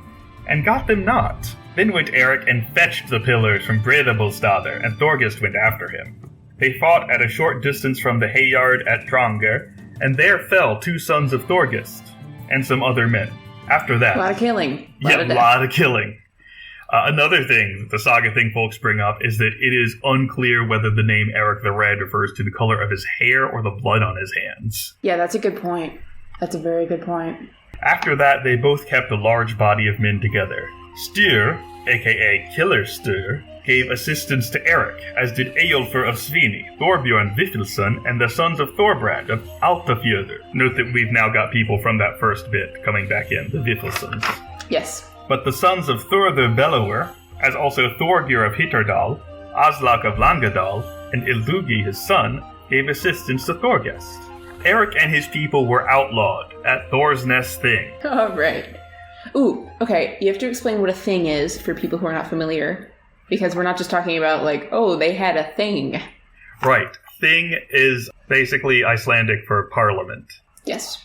and got them not. Then went Erik and fetched the pillars from Bredabalstaðir, and Thorgest went after him. They fought at a short distance from the Hayard at Dranger, and there fell 2 sons of Thorgest, and some other men. After that... A lot of killing. A lot of killing. Another thing the Saga thing folks bring up is that it is unclear whether the name Erik the Red refers to the color of his hair or the blood on his hands. Yeah, that's a good point. That's a very good point. After that, they both kept a large body of men together. Styr, aka Killer Styr, gave assistance to Erik, as did Eyjolfur of Svini, Thorbjorn Vifilsson, and the sons of Thorbrand of Altafjörður. Note that we've now got people from that first bit coming back in, the Vifilssons. Yes. But the sons of Thorður Bellower, as also Thorgir of Hittardal, Aslak of Langadal, and Ildugi his son, gave assistance to Thorgest. Erik and his people were outlawed at Thor's Nest Thing. All right. Ooh, okay, you have to explain what a thing is for people who are not familiar. Because we're not just talking about, like, oh, they had a thing. Right. Thing is basically Icelandic for parliament. Yes.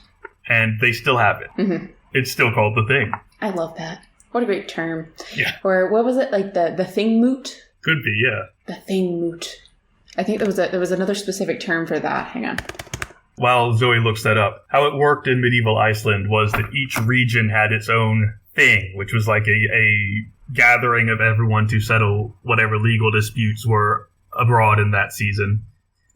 And they still have it. Mm-hmm. It's still called the Thing. I love that. What a great term. Yeah. Or what was it, like the thing moot? Could be, yeah. The thing moot. I think there was another specific term for that. Hang on. While Zoe looks that up, how it worked in medieval Iceland was that each region had its own thing, which was like a gathering of everyone to settle whatever legal disputes were abroad in that season.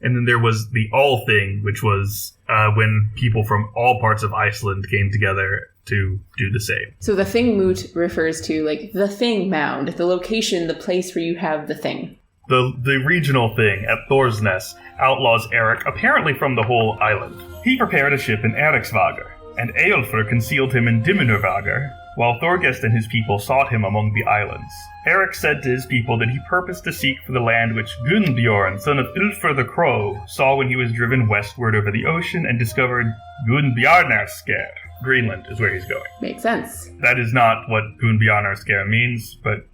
And then there was the All Thing, which was when people from all parts of Iceland came together to do the same. So the thing moot refers to, like, the thing mound, the location, the place where you have the thing. The regional thing at Thor's Nest outlaws Erik apparently from the whole island. He prepared a ship in Eriksvagar, and Eyjolfur concealed him in Dimunarvagar, while Thorgest and his people sought him among the islands. Erik said to his people that he purposed to seek for the land which Gunnbjorn, son of Ulfr the Crow, saw when he was driven westward over the ocean and discovered Gunnbjarnarsker. Greenland is where he's going. Makes sense. That is not what Gunnbjarnarsker means, but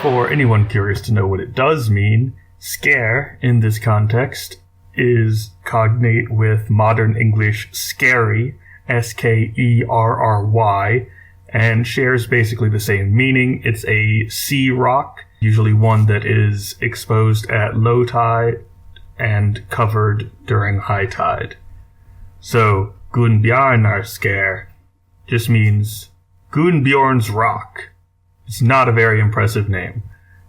for anyone curious to know what it does mean, scare, in this context, is cognate with modern English scary, Skerry, and shares basically the same meaning. It's a sea rock, usually one that is exposed at low tide and covered during high tide. So, Gunnbjarnarsker just means Gunnbjorn's Rock. It's not a very impressive name.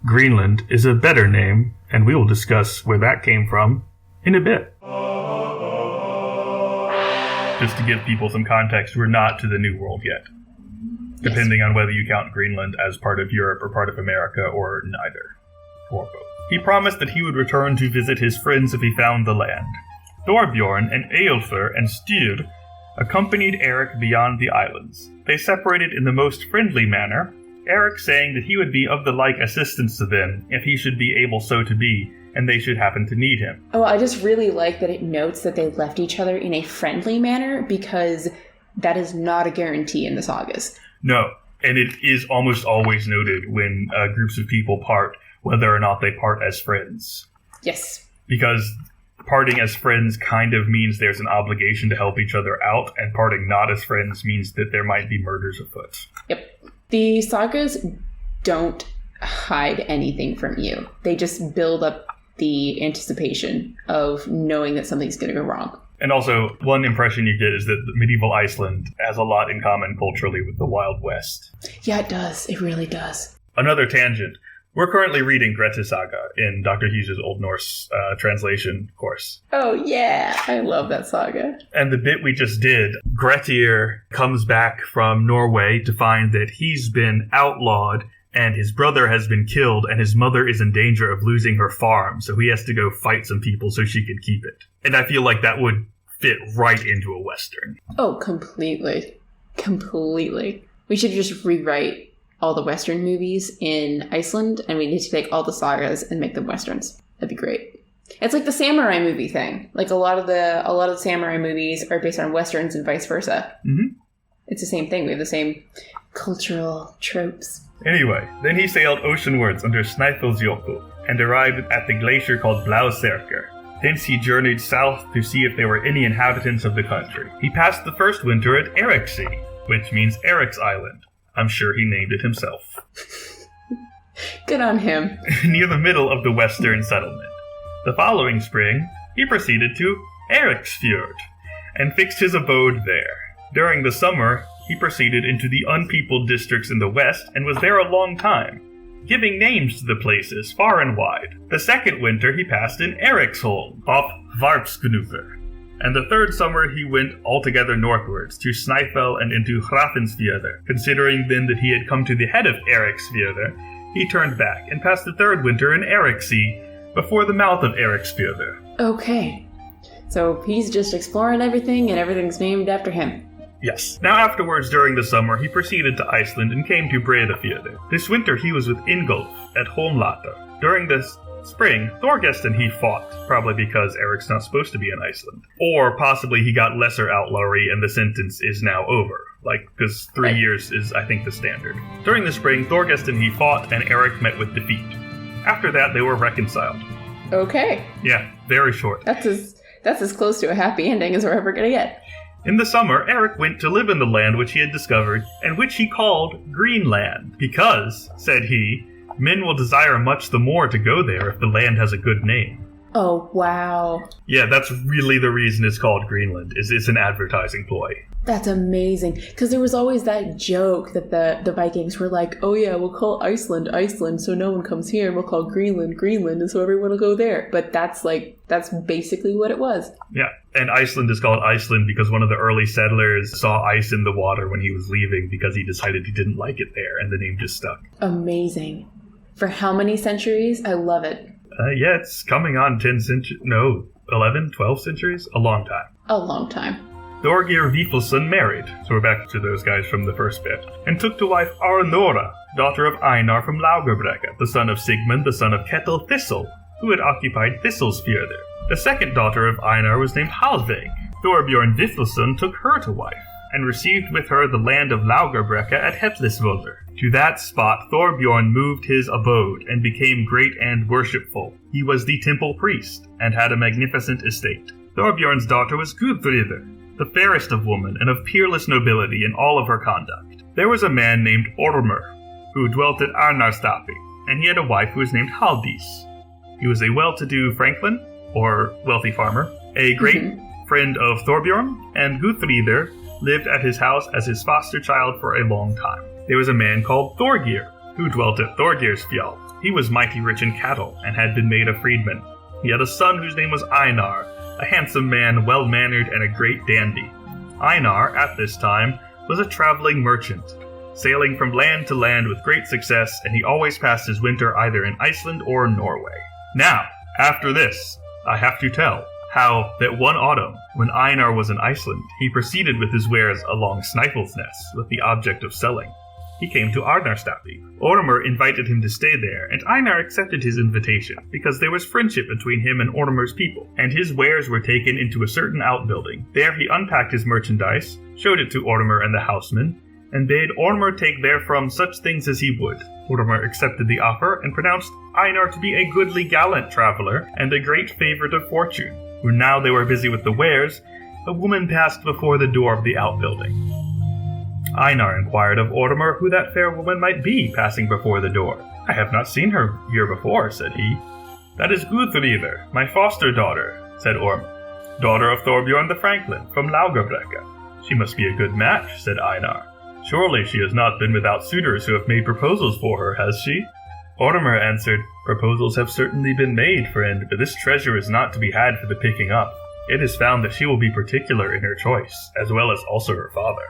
Greenland is a better name, and we will discuss where that came from in a bit. Just to give people some context, we're not to the New World yet. Depending on whether you count Greenland as part of Europe or part of America, or neither. Or both. He promised that he would return to visit his friends if he found the land. Thorbjorn and Eyjolfur and Styr accompanied Erik beyond the islands. They separated in the most friendly manner, Erik saying that he would be of the like assistance to them if he should be able so to be, and they should happen to need him. Oh, I just really like that it notes that they left each other in a friendly manner, because that is not a guarantee in the sagas. No, and it is almost always noted when groups of people part, whether or not they part as friends. Yes. Because parting as friends kind of means there's an obligation to help each other out, and parting not as friends means that there might be murders afoot. Yep. The sagas don't hide anything from you. They just build up the anticipation of knowing that something's going to go wrong. And also, one impression you get is that medieval Iceland has a lot in common culturally with the Wild West. Yeah, it does. It really does. Another tangent. We're currently reading Grettir Saga in Dr. Hughes' Old Norse translation course. Oh, yeah. I love that saga. And the bit we just did, Grettir comes back from Norway to find that he's been outlawed and his brother has been killed and his mother is in danger of losing her farm, so he has to go fight some people so she can keep it. And I feel like that would fit right into a Western. Oh, completely. Completely. We should just rewrite all the Western movies in Iceland, and we need to take all the sagas and make them Westerns. That'd be great. It's like the samurai movie thing. Like a lot of the samurai movies are based on Westerns and vice versa. Mm-hmm. It's the same thing. We have the same cultural tropes. Anyway, then he sailed oceanwards under Snæfellsjökull and arrived at the glacier called Blauserker. Thence he journeyed south to see if there were any inhabitants of the country. He passed the first winter at Eriksey, which means Erik's Island. I'm sure he named it himself. Good on him. Near the middle of the western settlement. The following spring, he proceeded to Eriksfjord and fixed his abode there. During the summer, he proceeded into the unpeopled districts in the west and was there a long time, giving names to the places far and wide. The second winter he passed in Eriksholm, off Varpsknufer, and the third summer he went altogether northwards to Snæfell and into Hrafnsfjörður. Considering then that he had come to the head of Eriksfjörður, he turned back and passed the third winter in Eriksea, before the mouth of Eriksfjörður. Okay. So he's just exploring everything, and everything's named after him. Yes. Now afterwards, during the summer, he proceeded to Iceland and came to Breiðafjörður. This winter he was with Ingolf at Holmlater. During this spring, Thorgest and he fought, probably because Erik's not supposed to be in Iceland. Or possibly he got lesser outlawry and the sentence is now over. Because 3 years is, I think, the standard. During the spring, Thorgest and he fought, and Erik met with defeat. After that, they were reconciled. Okay. Yeah, very short. That's as close to a happy ending as we're ever going to get. In the summer, Erik went to live in the land which he had discovered, and which he called Greenland, because, said he, men will desire much the more to go there if the land has a good name. Oh, wow. Yeah, that's really the reason it's called Greenland, is it's an advertising ploy. That's amazing. Because there was always that joke that the Vikings were like, oh yeah, we'll call Iceland, Iceland, so no one comes here, and we'll call Greenland, Greenland, and so everyone will go there. But that's basically what it was. Yeah, and Iceland is called Iceland because one of the early settlers saw ice in the water when he was leaving because he decided he didn't like it there, and the name just stuck. Amazing. For how many centuries? I love it. Yeah, it's coming on 11, 12 centuries? A long time. A long time. Thorgir Vífilsson married, so we're back to those guys from the first bit, and took to wife Arnora, daughter of Einar from Laugarbrekka, the son of Sigmund, the son of Ketil Thistle, who had occupied Thistlesfjörður. The second daughter of Einar was named Halveig. Thorbjorn Vífilsson took her to wife, and received with her the land of Laugarbrekka at Hetlisvöllr. To that spot Thorbjorn moved his abode, and became great and worshipful. He was the temple priest, and had a magnificent estate. Thorbjorn's daughter was Gudfriðr, the fairest of women, and of peerless nobility in all of her conduct. There was a man named Ormur, who dwelt at Arnarstapi, and he had a wife who was named Haldís. He was a well-to-do franklin, or wealthy farmer, a great friend of Thorbjorn, and Gudfriðr lived at his house as his foster child for a long time. There was a man called Thorgir, who dwelt at Thorgirsfjall. He was mighty rich in cattle, and had been made a freedman. He had a son whose name was Einar, a handsome man, well-mannered, and a great dandy. Einar, at this time, was a traveling merchant, sailing from land to land with great success, and he always passed his winter either in Iceland or Norway. Now, after this, I have to tell how that one autumn, when Einar was in Iceland, he proceeded with his wares along Snæfellsnes with the object of selling. He came to Arnarstapi. Ormur invited him to stay there, and Einar accepted his invitation, because there was friendship between him and Ormur's people, and his wares were taken into a certain outbuilding. There he unpacked his merchandise, showed it to Ormur and the housemen, and bade Ormur take therefrom such things as he would. Ormur accepted the offer, and pronounced Einar to be a goodly gallant traveller, and a great favourite of fortune. When now they were busy with the wares, a woman passed before the door of the outbuilding. Einar inquired of Ormur who that fair woman might be passing before the door. I have not seen her here before, said he. That is Gudfriðr, my foster daughter, said Ormur, daughter of Thorbjorn the Franklin, from Laugarbrekka. She must be a good match, said Einar. Surely she has not been without suitors who have made proposals for her, has she? Ormur answered, Proposals have certainly been made, friend, but this treasure is not to be had for the picking up. It is found that she will be particular in her choice, as well as also her father.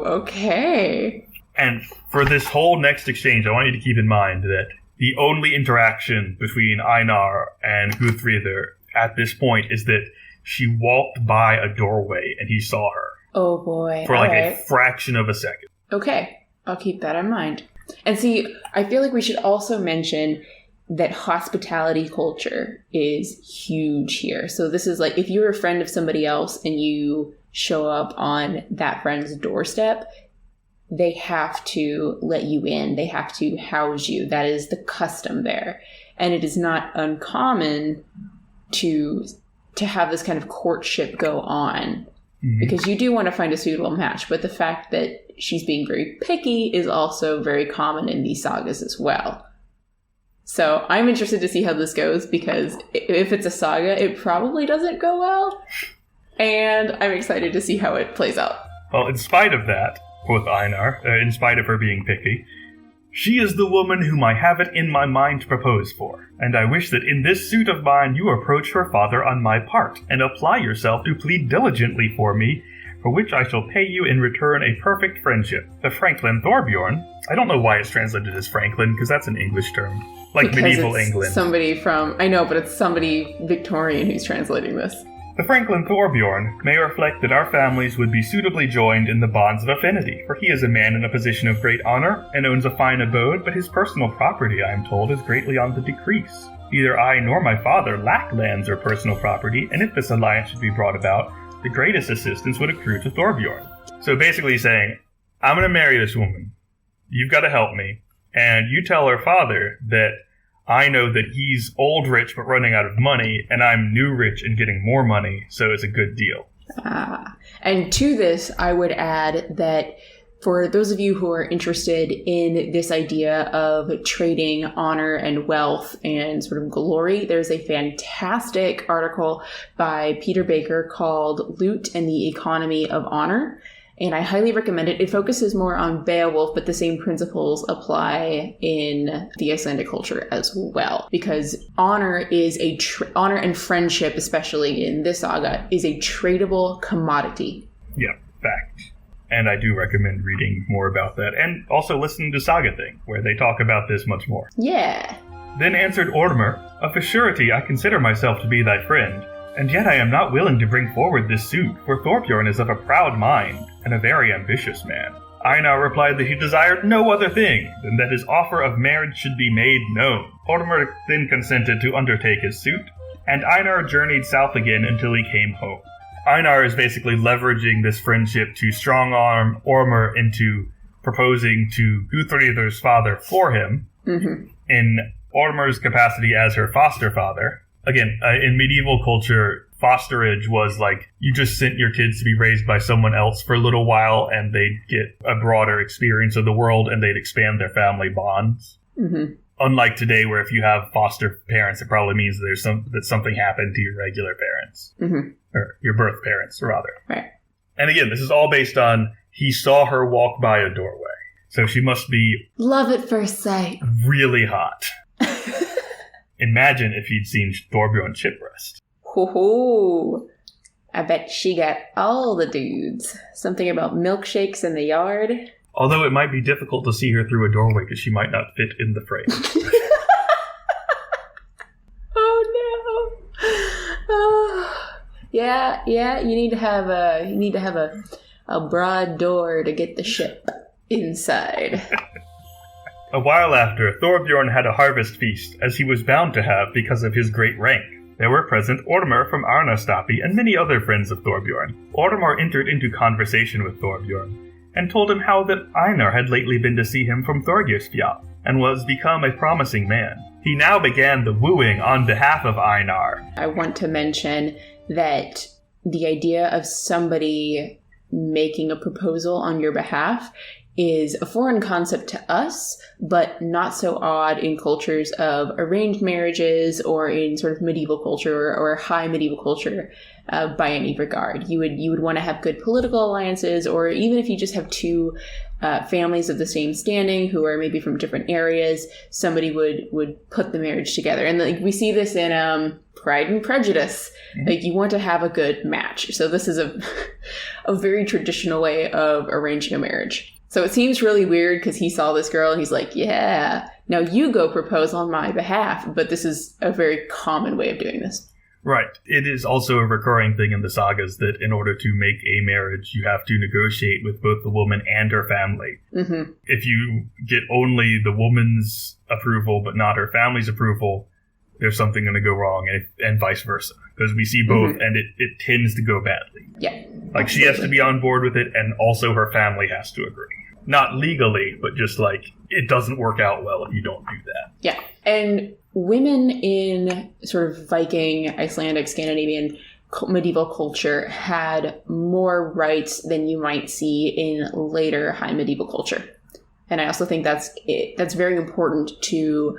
Okay. And for this whole next exchange, I want you to keep in mind that the only interaction between Einar and Gudfriðr at this point is that she walked by a doorway and he saw her. Oh boy. For a fraction of a second. Okay, I'll keep that in mind. And see, I feel like we should also mention that hospitality culture is huge here. So this is like, if you're a friend of somebody else and you show up on that friend's doorstep, they have to let you in. They have to house you. That is the custom there. And it is not uncommon to have this kind of courtship go on, because you do want to find a suitable match. But the fact that she's being very picky is also very common in these sagas as well. So I'm interested to see how this goes, because if it's a saga, it probably doesn't go well. And I'm excited to see how it plays out. Well, in spite of that, quoth Einar, in spite of her being picky, she is the woman whom I have it in my mind to propose for, and I wish that in this suit of mine you approach her father on my part, and apply yourself to plead diligently for me, for which I shall pay you in return a perfect friendship. The Franklin Thorbjorn, I don't know why it's translated as Franklin, because that's an English term, like because medieval it's England. Somebody from, I know, but it's somebody Victorian who's translating this. The Franklin Thorbjorn may reflect that our families would be suitably joined in the bonds of affinity, for he is a man in a position of great honor and owns a fine abode, but his personal property, I am told, is greatly on the decrease. Neither I nor my father lack lands or personal property, and if this alliance should be brought about, the greatest assistance would accrue to Thorbjorn. So basically saying, I'm going to marry this woman. You've got to help me. And you tell her father that I know that he's old rich but running out of money, and I'm new rich and getting more money, so it's a good deal. And to this, I would add that for those of you who are interested in this idea of trading honor and wealth and sort of glory, there's a fantastic article by Peter Baker called Loot and the Economy of Honor. And I highly recommend it. It focuses more on Beowulf, but the same principles apply in the Icelandic culture as well. Because honor is honor and friendship, especially in this saga, is a tradable commodity. Yeah, fact. And I do recommend reading more about that. And also listening to Saga Thing, where they talk about this much more. Yeah. Then answered Ormr, Of a surety I consider myself to be thy friend, and yet I am not willing to bring forward this suit, for Thorbjorn is of a proud mind, and a very ambitious man. Einar replied that he desired no other thing than that his offer of marriage should be made known. Ormr then consented to undertake his suit, and Einar journeyed south again until he came home. Einar is basically leveraging this friendship to strong-arm Ormr into proposing to Guthríðr's father for him, in Ormr's capacity as her foster father. Again, in medieval culture, fosterage was like you just sent your kids to be raised by someone else for a little while, and they'd get a broader experience of the world, and they'd expand their family bonds. Unlike today, where if you have foster parents, it probably means that something happened to your regular parents. Or your birth parents, rather. Right. And again, this is all based on he saw her walk by a doorway. So she must be... love at first sight. Really hot. Imagine if he'd seen Thorbjorn Chipbreast. Ho-ho. I bet she got all the dudes. Something about milkshakes in the yard. Although it might be difficult to see her through a doorway because she might not fit in the frame. Oh no. Oh. Yeah, you need to have a broad door to get the ship inside. A while after, Thorbjorn had a harvest feast, as he was bound to have because of his great rank. There were present Ormr from Arnastapi and many other friends of Thorbjorn. Ormr entered into conversation with Thorbjorn, and told him how that Einar had lately been to see him from Thorgeirsfjall, and was become a promising man. He now began the wooing on behalf of Einar. I want to mention that the idea of somebody making a proposal on your behalf is a foreign concept to us, but not so odd in cultures of arranged marriages or in sort of medieval culture or high medieval culture by any regard. You would want to have good political alliances, or even if you just have two families of the same standing who are maybe from different areas, somebody would put the marriage together. And we see this in Pride and Prejudice. Like, you want to have a good match. So this is a very traditional way of arranging a marriage. So it seems really weird because he saw this girl and he's like, yeah, now you go propose on my behalf. But this is a very common way of doing this. Right. It is also a recurring thing in the sagas that in order to make a marriage, you have to negotiate with both the woman and her family. If you get only the woman's approval but not her family's approval, there's something going to go wrong, and vice versa. Because we see both, and it tends to go badly. Yeah. Like, she has to be on board with it, and also her family has to agree. Not legally, but just like, it doesn't work out well if you don't do that. Yeah. And women in sort of Viking, Icelandic, Scandinavian medieval culture had more rights than you might see in later high medieval culture. And I also think that's very important to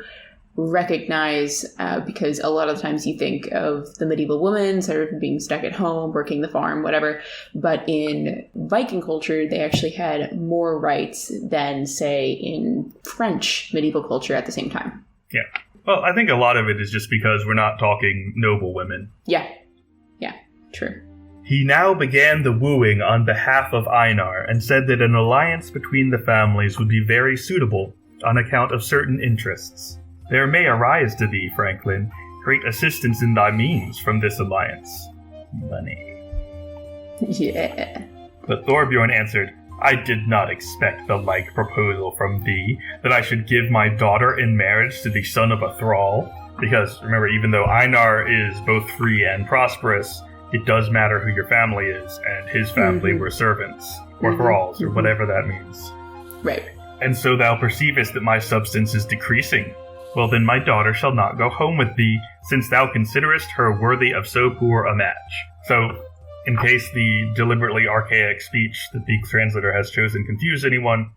recognize, because a lot of times you think of the medieval woman sort of being stuck at home, working the farm, whatever. But in Viking culture, they actually had more rights than, say, in French medieval culture at the same time. Yeah. Well, I think a lot of it is just because we're not talking noble women. Yeah. Yeah, true. He now began the wooing on behalf of Einar and said that an alliance between the families would be very suitable on account of certain interests. There may arise to thee, Franklin, great assistance in thy means from this alliance. Money. Yeah. But Thorbjorn answered, I did not expect the like proposal from thee, that I should give my daughter in marriage to the son of a thrall. Because, remember, even though Einar is both free and prosperous, it does matter who your family is, and his family were servants, or thralls, or whatever that means. Right. And so thou perceivest that my substance is decreasing. Well, then my daughter shall not go home with thee, since thou considerest her worthy of so poor a match. So, in case the deliberately archaic speech that the translator has chosen confused anyone,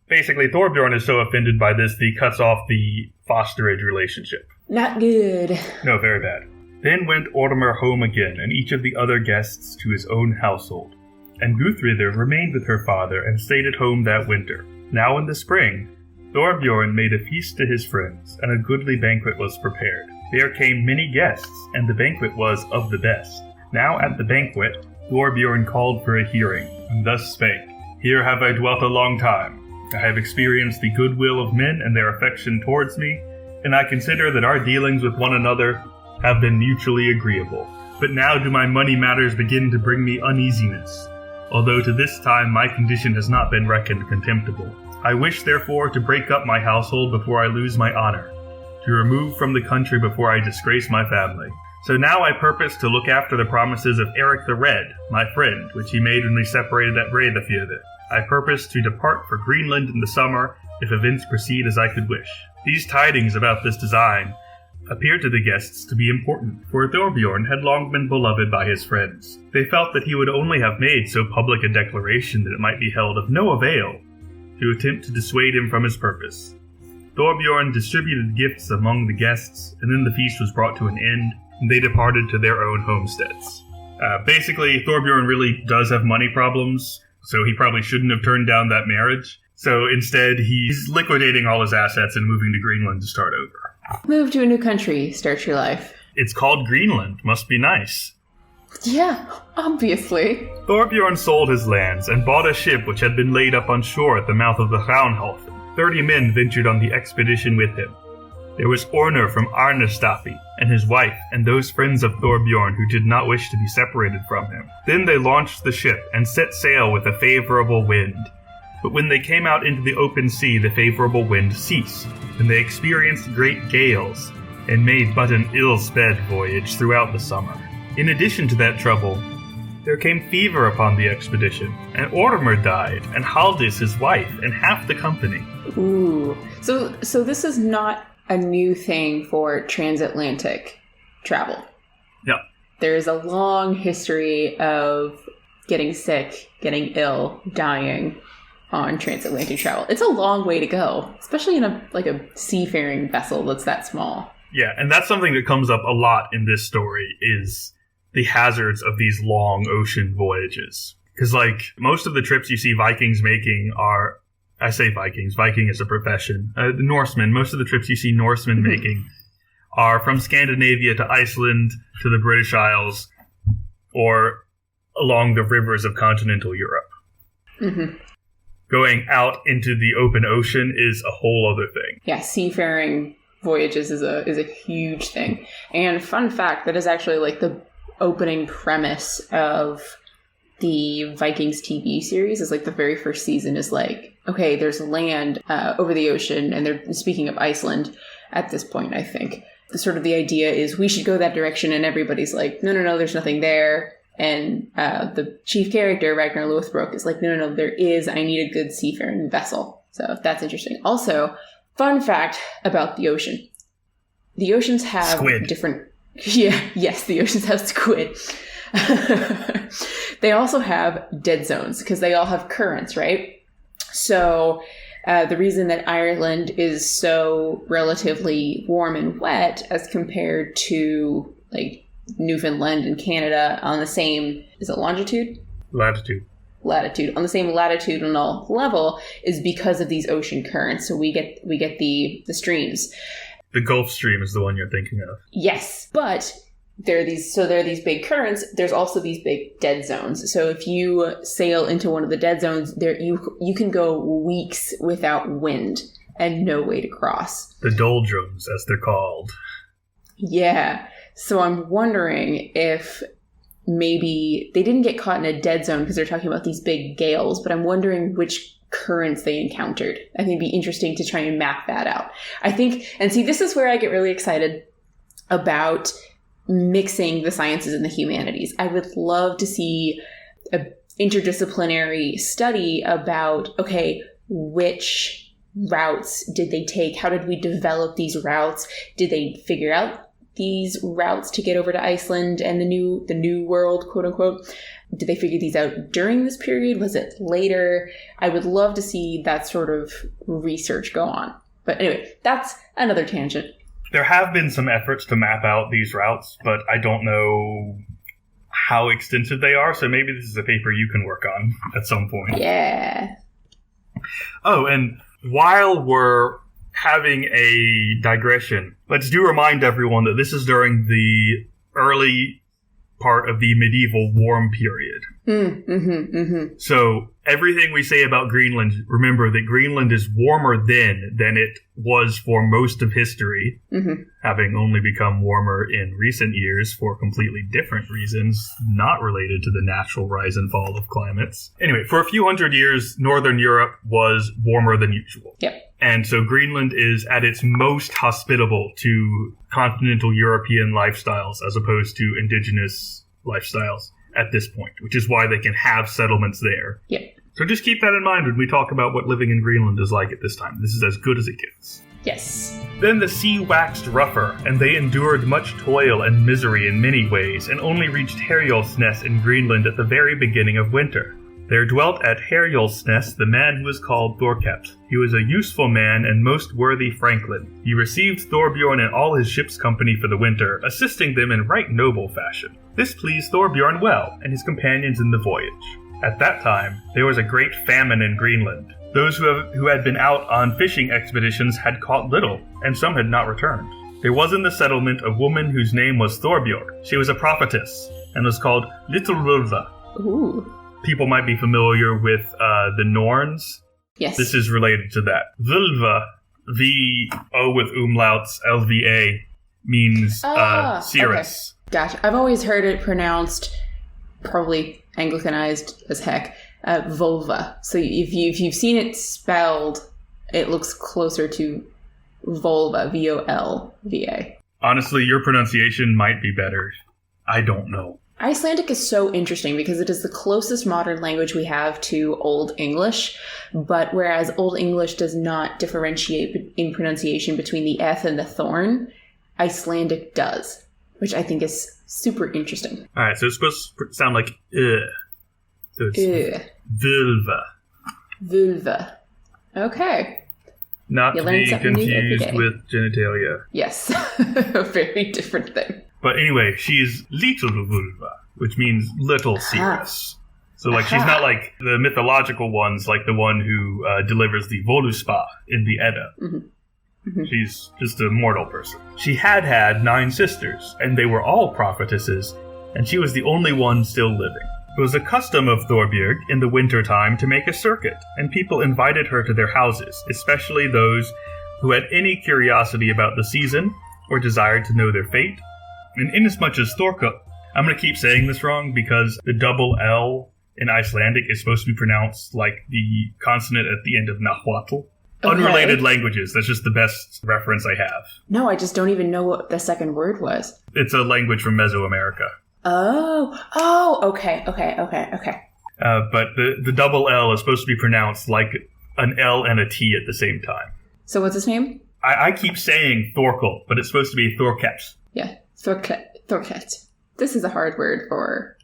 basically Thorbjorn is so offended by this that he cuts off the fosterage relationship. Not good. No, very bad. Then went Ortimer home again, and each of the other guests to his own household. And Guthrither remained with her father, and stayed at home that winter. Now in the spring, Thorbjorn made a feast to his friends, and a goodly banquet was prepared. There came many guests, and the banquet was of the best. Now at the banquet, Thorbjorn called for a hearing, and thus spake, Here have I dwelt a long time. I have experienced the goodwill of men and their affection towards me, and I consider that our dealings with one another have been mutually agreeable. But now do my money matters begin to bring me uneasiness, although to this time my condition has not been reckoned contemptible. I wish, therefore, to break up my household before I lose my honor, to remove from the country before I disgrace my family. So now I purpose to look after the promises of Erik the Red, my friend, which he made when we separated at Breiðafjörður. I purpose to depart for Greenland in the summer, if events proceed as I could wish. These tidings about this design appeared to the guests to be important, for Thorbjorn had long been beloved by his friends. They felt that he would only have made so public a declaration that it might be held of no avail to attempt to dissuade him from his purpose. Thorbjorn distributed gifts among the guests, and then the feast was brought to an end, and they departed to their own homesteads. Basically, Thorbjorn really does have money problems, so he probably shouldn't have turned down that marriage. So instead, he's liquidating all his assets and moving to Greenland to start over. Move to a new country, start your life. It's called Greenland. Must be nice. Yeah, obviously. Thorbjorn sold his lands and bought a ship which had been laid up on shore at the mouth of the Hraunhalfen. 30 men ventured on the expedition with him. There was Orner from Arnarstapi and his wife, and those friends of Thorbjorn who did not wish to be separated from him. Then they launched the ship and set sail with a favorable wind. But when they came out into the open sea, the favorable wind ceased, and they experienced great gales, and made but an ill-sped voyage throughout the summer. In addition to that trouble, there came fever upon the expedition, and Ortimer died, and Haldis his wife, and half the company. Ooh. So this is not a new thing for transatlantic travel. Yeah. There is a long history of getting sick, getting ill, dying on transatlantic travel. It's a long way to go, especially in a seafaring vessel that's that small. Yeah, and that's something that comes up a lot in this story, is the hazards of these long ocean voyages. Because, most of the trips you see Vikings making are, I say Vikings, Viking is a profession. The Norsemen, most of the trips you see Norsemen making are from Scandinavia to Iceland to the British Isles, or along the rivers of continental Europe. Mm-hmm. Going out into the open ocean is a whole other thing. Yeah, seafaring voyages is a huge thing. And fun fact, that is actually the opening premise of the Vikings TV series. Is the very first season is okay, there's land over the ocean, and they're speaking of Iceland at this point, I think. The idea is we should go that direction, and everybody's no, there's nothing there. And the chief character, Ragnar Lothbrok, is no, there is. I need a good seafaring vessel. So that's interesting. Also, fun fact about the ocean. The oceans have different... Yeah, yes, the oceans have squid. They also have dead zones, because they all have currents, right? So the reason that Ireland is so relatively warm and wet as compared to like Newfoundland and Canada on the same, is it longitude? Latitude on the same latitudinal level is because of these ocean currents. So we get the streams. The Gulf Stream is the one you're thinking of. Yes, but there are these big currents. There's also these big dead zones. So if you sail into one of the dead zones, there you can go weeks without wind and no way to cross. The doldrums, as they're called. Yeah. So I'm wondering if maybe they didn't get caught in a dead zone because they're talking about these big gales, but I'm wondering which currents they encountered. I think it'd be interesting to try and map that out. I think, and see, this is where I get really excited about mixing the sciences and the humanities. I would love to see an interdisciplinary study about, okay, which routes did they take? How did we develop these routes? Did they figure out these routes to get over to Iceland and the new world, quote unquote? Did they figure these out during this period? Was it later? I would love to see that sort of research go on. But anyway, that's another tangent. There have been some efforts to map out these routes, but I don't know how extensive they are, so maybe this is a paper you can work on at some point. Yeah. Oh, and while we're having a digression, let's remind everyone that this is during the early part of the medieval warm period. So everything we say about Greenland, remember that Greenland is warmer then than it was for most of history, having only become warmer in recent years for completely different reasons, not related to the natural rise and fall of climates. Anyway, for a few hundred years, Northern Europe was warmer than usual. Yep. And so Greenland is at its most hospitable to continental European lifestyles as opposed to indigenous lifestyles at this point, which is why they can have settlements there. Yep. So just keep that in mind when we talk about what living in Greenland is like at this time. This is as good as it gets. Yes. Then the sea waxed rougher, and they endured much toil and misery in many ways, and only reached Herjolfsnes in Greenland at the very beginning of winter. There dwelt at Herjolfsnes the man who was called Thorkept. He was a useful man and most worthy franklin. He received Thorbjorn and all his ship's company for the winter, assisting them in right noble fashion. This pleased Thorbjorn well, and his companions in the voyage. At that time, there was a great famine in Greenland. Those who had been out on fishing expeditions had caught little, and some had not returned. There was in the settlement a woman whose name was Thorbjorn. She was a prophetess, and was called Little Vulva. Ooh. People might be familiar with the Norns. Yes. This is related to that. Vulva, V-O with umlauts, L-V-A, means cirrus. Okay. Gotcha. I've always heard it pronounced, probably Anglicanized as heck, vulva. So if you've seen it spelled, it looks closer to vulva, V-O-L-V-A. Honestly, your pronunciation might be better. I don't know. Icelandic is so interesting because it is the closest modern language we have to Old English, but whereas Old English does not differentiate in pronunciation between the F and the thorn, Icelandic does, which I think is super interesting. All right, so it's supposed to sound like So it's vulva. Vulva. Okay. Not to be confused with genitalia. Yes. A very different thing. But anyway, she's little vulva, which means little cirrus. So, like, she's not like the mythological ones, like the one who delivers the Voluspa in the Edda. She's just a mortal person. She had 9 sisters, and they were all prophetesses, and she was the only one still living. It was a custom of Thorbjorg in the winter time to make a circuit, and people invited her to their houses, especially those who had any curiosity about the season or desired to know their fate. And inasmuch as Thorkept, I'm going to keep saying this wrong because the double L in Icelandic is supposed to be pronounced like the consonant at the end of Nahuatl. Okay. Unrelated languages. That's just the best reference I have. No, I just don't even know what the second word was. It's a language from Mesoamerica. Okay. But the double L is supposed to be pronounced like an L and a T at the same time. So what's his name? I keep saying Thorkel, but it's supposed to be Thorkept. Yeah, Thorkept. This is a hard word for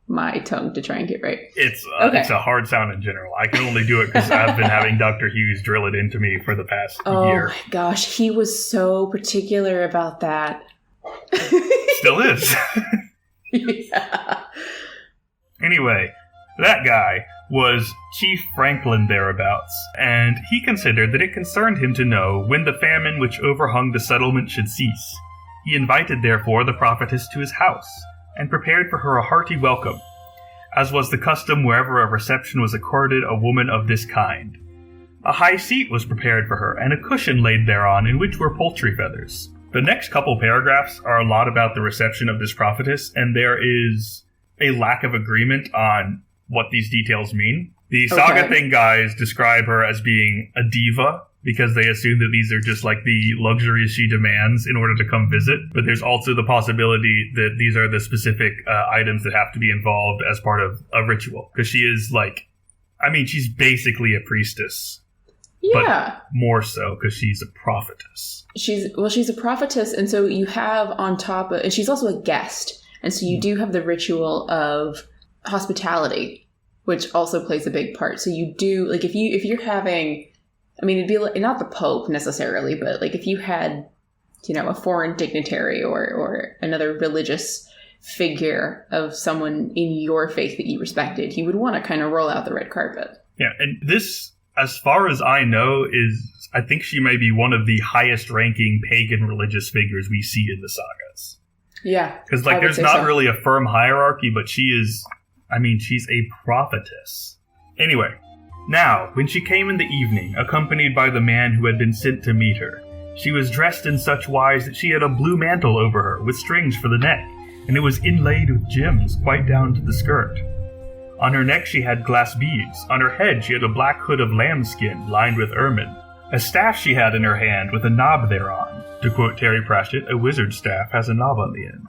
my tongue to try and get right. It's a hard sound in general. I can only do it because I've been having Dr. Hughes drill it into me for the past year. Oh my gosh, he was so particular about that. Still is. Yeah. Anyway, that guy was Chief Franklin thereabouts, and he considered that it concerned him to know when the famine which overhung the settlement should cease. He invited, therefore, the prophetess to his house, and prepared for her a hearty welcome, as was the custom wherever a reception was accorded a woman of this kind. A high seat was prepared for her, and a cushion laid thereon, in which were poultry feathers. The next couple paragraphs are a lot about the reception of this prophetess, and there is a lack of agreement on what these details mean. The Saga thing guys describe her as being a diva, because they assume that these are just like the luxuries she demands in order to come visit. But there's also the possibility that these are the specific items that have to be involved as part of a ritual. Because she is she's basically a priestess. Yeah. But more so because she's a prophetess. She's a prophetess, and so you have on top of, and she's also a guest. And so you do have the ritual of hospitality, which also plays a big part. So you do, if you're having, it'd be not the Pope necessarily, but if you had, a foreign dignitary or another religious figure of someone in your faith that you respected, you would want to kind of roll out the red carpet. Yeah, and this, as far as I know, I think she may be one of the highest ranking pagan religious figures we see in the sagas. Yeah. Because there's not really a firm hierarchy, but she is, she's a prophetess. Anyway. Now, when she came in the evening, accompanied by the man who had been sent to meet her, she was dressed in such wise that she had a blue mantle over her, with strings for the neck, and it was inlaid with gems quite down to the skirt. On her neck she had glass beads, on her head she had a black hood of lambskin, lined with ermine. A staff she had in her hand, with a knob thereon. To quote Terry Pratchett, a wizard's staff has a knob on the end.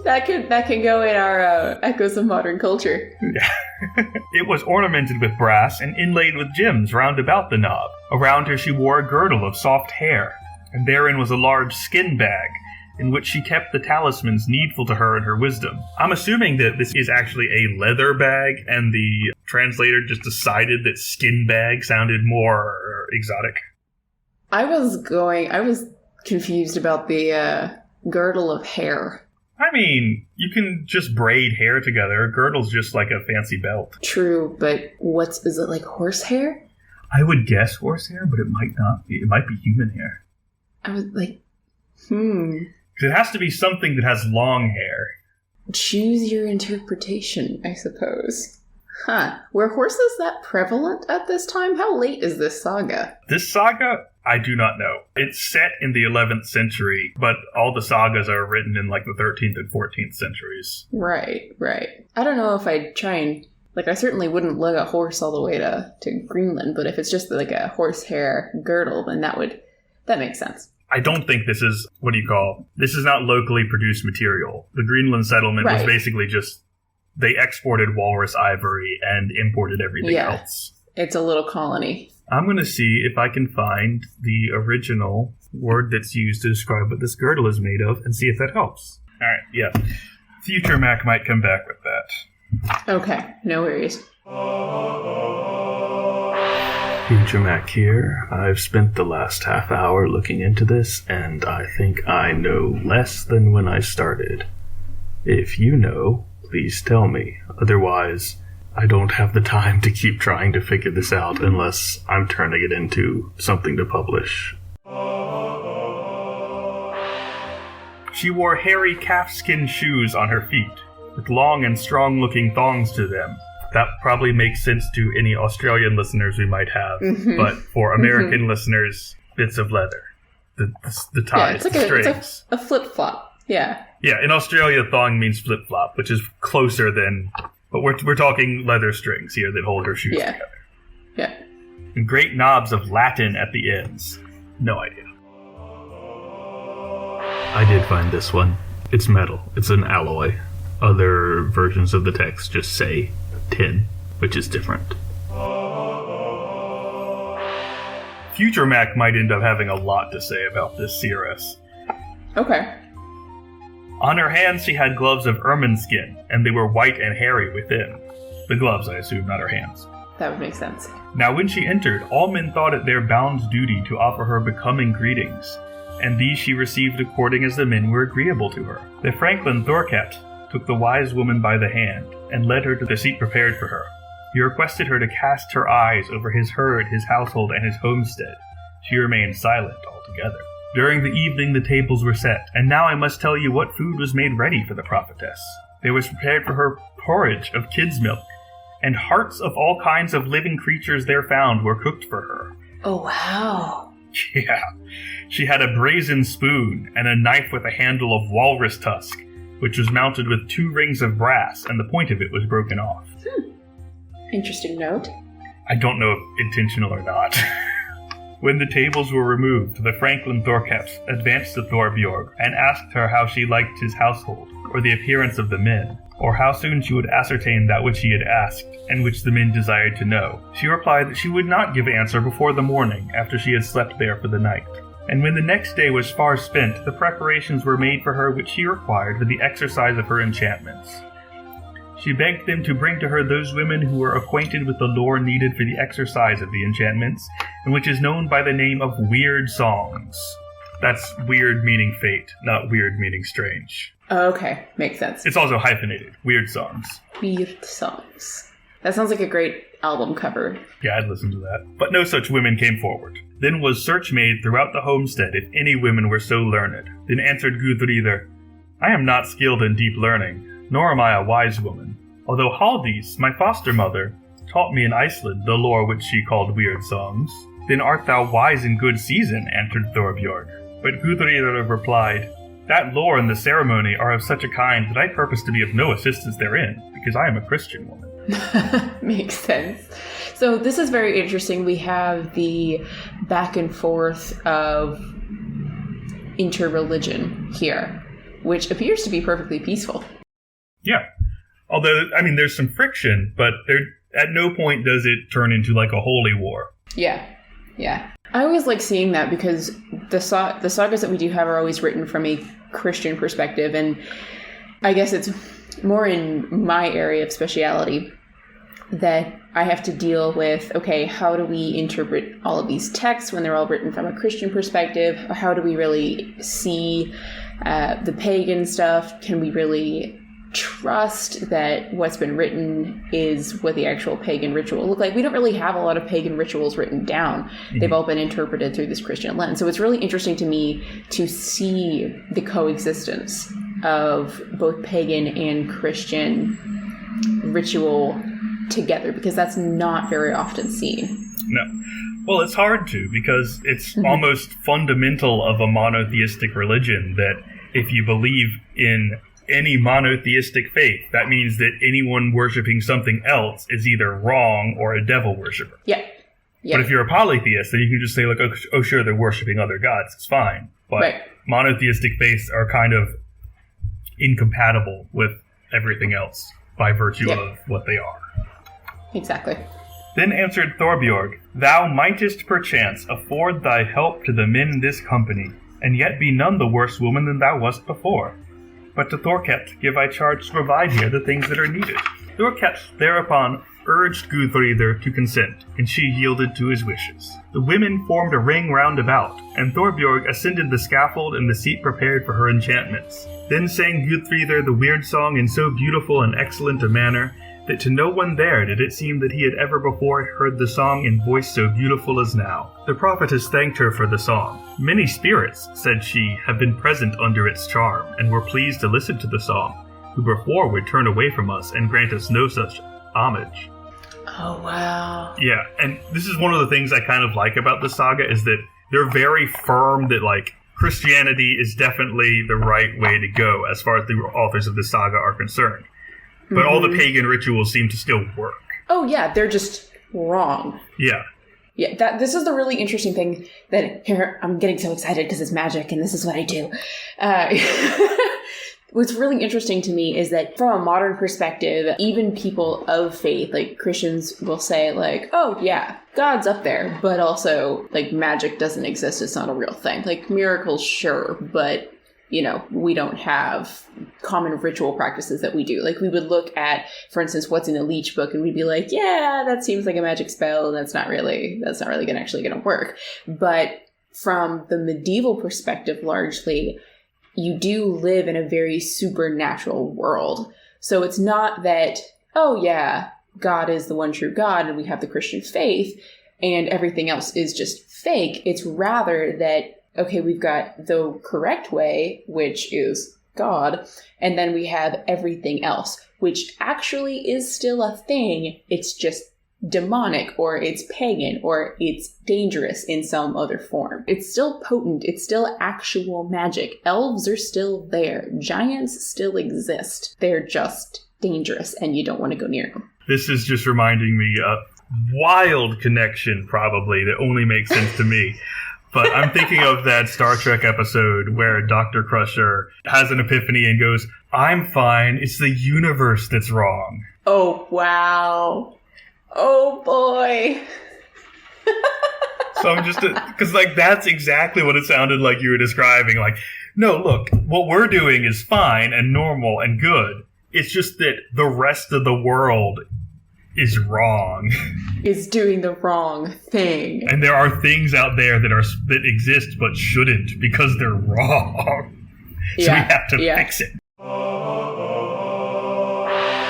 That can go in our Echoes of Modern Culture. Yeah. It was ornamented with brass and inlaid with gems round about the knob. Around her she wore a girdle of soft hair, and therein was a large skin bag, in which she kept the talismans needful to her and her wisdom. I'm assuming that this is actually a leather bag, and the translator just decided that skin bag sounded more exotic. I was confused about the girdle of hair. You can just braid hair together. A girdle's just like a fancy belt. True, but is it like horsehair? I would guess horsehair, but it might not be. It might be human hair. I was like, It has to be something that has long hair. Choose your interpretation, I suppose. Huh. Were horses that prevalent at this time? How late is this saga? This saga, I do not know. It's set in the 11th century, but all the sagas are written in the 13th and 14th centuries. Right. I don't know if I'd try and, I certainly wouldn't lug a horse all the way to Greenland, but if it's just a horsehair girdle, then that makes sense. I don't think this is, this is not locally produced material. The Greenland settlement was basically just, they exported walrus ivory and imported everything else. It's a little colony. I'm going to see if I can find the original word that's used to describe what this girdle is made of and see if that helps. All right, yeah. Future Mac might come back with that. Okay, no worries. Future Mac here. I've spent the last half hour looking into this, and I think I know less than when I started. If you know, please tell me. Otherwise, I don't have the time to keep trying to figure this out unless I'm turning it into something to publish. She wore hairy calfskin shoes on her feet, with long and strong-looking thongs to them. That probably makes sense to any Australian listeners we might have, but for American listeners, bits of leather. The ties, the strings. It's a flip-flop, yeah. Yeah, in Australia, thong means flip-flop, which is closer than... But we're talking leather strings here that hold her shoes together. Yeah. And great knobs of Latin at the ends. No idea. I did find this one. It's metal. It's an alloy. Other versions of the text just say tin, which is different. Future Mac might end up having a lot to say about this CRS. Okay. On her hands she had gloves of ermine skin, and they were white and hairy within. The gloves, I assume, not her hands. That would make sense. Now when she entered, all men thought it their bound duty to offer her becoming greetings, and these she received according as the men were agreeable to her. The franklin Thorkept took the wise woman by the hand, and led her to the seat prepared for her. He requested her to cast her eyes over his herd, his household, and his homestead. She remained silent altogether. During the evening the tables were set, and now I must tell you what food was made ready for the prophetess. There was prepared for her porridge of kid's milk, and hearts of all kinds of living creatures there found were cooked for her. Oh, wow. Yeah. She had a brazen spoon, and a knife with a handle of walrus tusk, which was mounted with 2 rings of brass, and the point of it was broken off. Interesting note. I don't know if intentional or not. When the tables were removed, the franklin Thorkept advanced to Thorbjorg and asked her how she liked his household, or the appearance of the men, or how soon she would ascertain that which he had asked, and which the men desired to know. She replied that she would not give answer before the morning, after she had slept there for the night. And when the next day was far spent, the preparations were made for her which she required for the exercise of her enchantments. She begged them to bring to her those women who were acquainted with the lore needed for the exercise of the enchantments, and which is known by the name of weird songs. That's weird meaning fate, not weird meaning strange. Okay, makes sense. It's also hyphenated. Weird songs. Weird songs. That sounds like a great album cover. Yeah, I'd listen to that. But no such women came forward. Then was search made throughout the homestead if any women were so learned. Then answered Gudrydr, I am not skilled in deep learning, nor am I a wise woman. Although Halldís, my foster mother, taught me in Iceland the lore which she called weird songs. Then art thou wise in good season, answered Thorbjorg. But Gudrydr replied, That lore and the ceremony are of such a kind that I purpose to be of no assistance therein, because I am a Christian woman. Makes sense. So this is very interesting. We have the back and forth of interreligion here, which appears to be perfectly peaceful. Yeah. Although, I mean, there's some friction, but there at no point does it turn into like a holy war. Yeah. Yeah. I always like seeing that because the sagas that we do have are always written from a Christian perspective, and I guess it's more in my area of speciality that I have to deal with, okay, how do we interpret all of these texts when they're all written from a Christian perspective? How do we really see the pagan stuff? Can we really trust that what's been written is what the actual pagan ritual look like? We don't really have a lot of pagan rituals written down. Mm-hmm. They've all been interpreted through this Christian lens. So it's really interesting to me to see the coexistence of both pagan and Christian ritual together, because that's not very often seen. No. Well, it's hard to, because it's almost fundamental of a monotheistic religion that if you believe in any monotheistic faith, that means that anyone worshiping something else is either wrong or a devil worshiper. Yeah. But if you're a polytheist, then you can just say, like, oh sure, they're worshiping other gods. It's fine. But monotheistic faiths are kind of incompatible with everything else by virtue of what they are. Exactly. Then answered Thorbjorg, Thou mightest perchance afford thy help to the men in this company, and yet be none the worse woman than thou wast before. But to Thorkept give I charge to provide here the things that are needed. Thorkept thereupon urged Gudrydr to consent, and she yielded to his wishes. The women formed a ring round about, and Thorbjorg ascended the scaffold and the seat prepared for her enchantments. Then sang Gudrydr the weird song in so beautiful and excellent a manner, that to no one there did it seem that he had ever before heard the song in voice so beautiful as now. The prophetess thanked her for the song. Many spirits, said she, have been present under its charm, and were pleased to listen to the song, who before would turn away from us and grant us no such homage. Oh, wow. Yeah, and this is one of the things I kind of like about the saga, is that they're very firm that, like, Christianity is definitely the right way to go as far as the authors of the saga are concerned. But all the pagan rituals seem to still work. Oh, yeah, they're just wrong. Yeah. Yeah, this is the really interesting thing that, here, I'm getting so excited because it's magic and this is what I do. What's really interesting to me is that from a modern perspective, even people of faith, like Christians, will say, like, oh, yeah, God's up there, but also, like, magic doesn't exist. It's not a real thing. Like, miracles, sure, but we don't have common ritual practices that we do. Like, we would look at, for instance, what's in a leech book, and we'd be like, yeah, that seems like a magic spell, and that's not really gonna work. But from the medieval perspective, largely, you do live in a very supernatural world. So it's not that, oh yeah, God is the one true God, and we have the Christian faith, and everything else is just fake. It's rather that, okay, we've got the correct way, which is God, and then we have everything else, which actually is still a thing. It's just demonic, or it's pagan, or it's dangerous in some other form. It's still potent. It's still actual magic. Elves are still there. Giants still exist. They're just dangerous, and you don't want to go near them. This is just reminding me of wild connection, probably, that only makes sense to me. But I'm thinking of that Star Trek episode where Dr. Crusher has an epiphany and goes, I'm fine, it's the universe that's wrong. Oh, wow. Oh, boy. So I'm just, because that's exactly what it sounded like you were describing. Like, no, look, what we're doing is fine and normal and good. It's just that the rest of the world is wrong. Is doing the wrong thing. And there are things out there that exist but shouldn't because they're wrong. So we have to fix it. For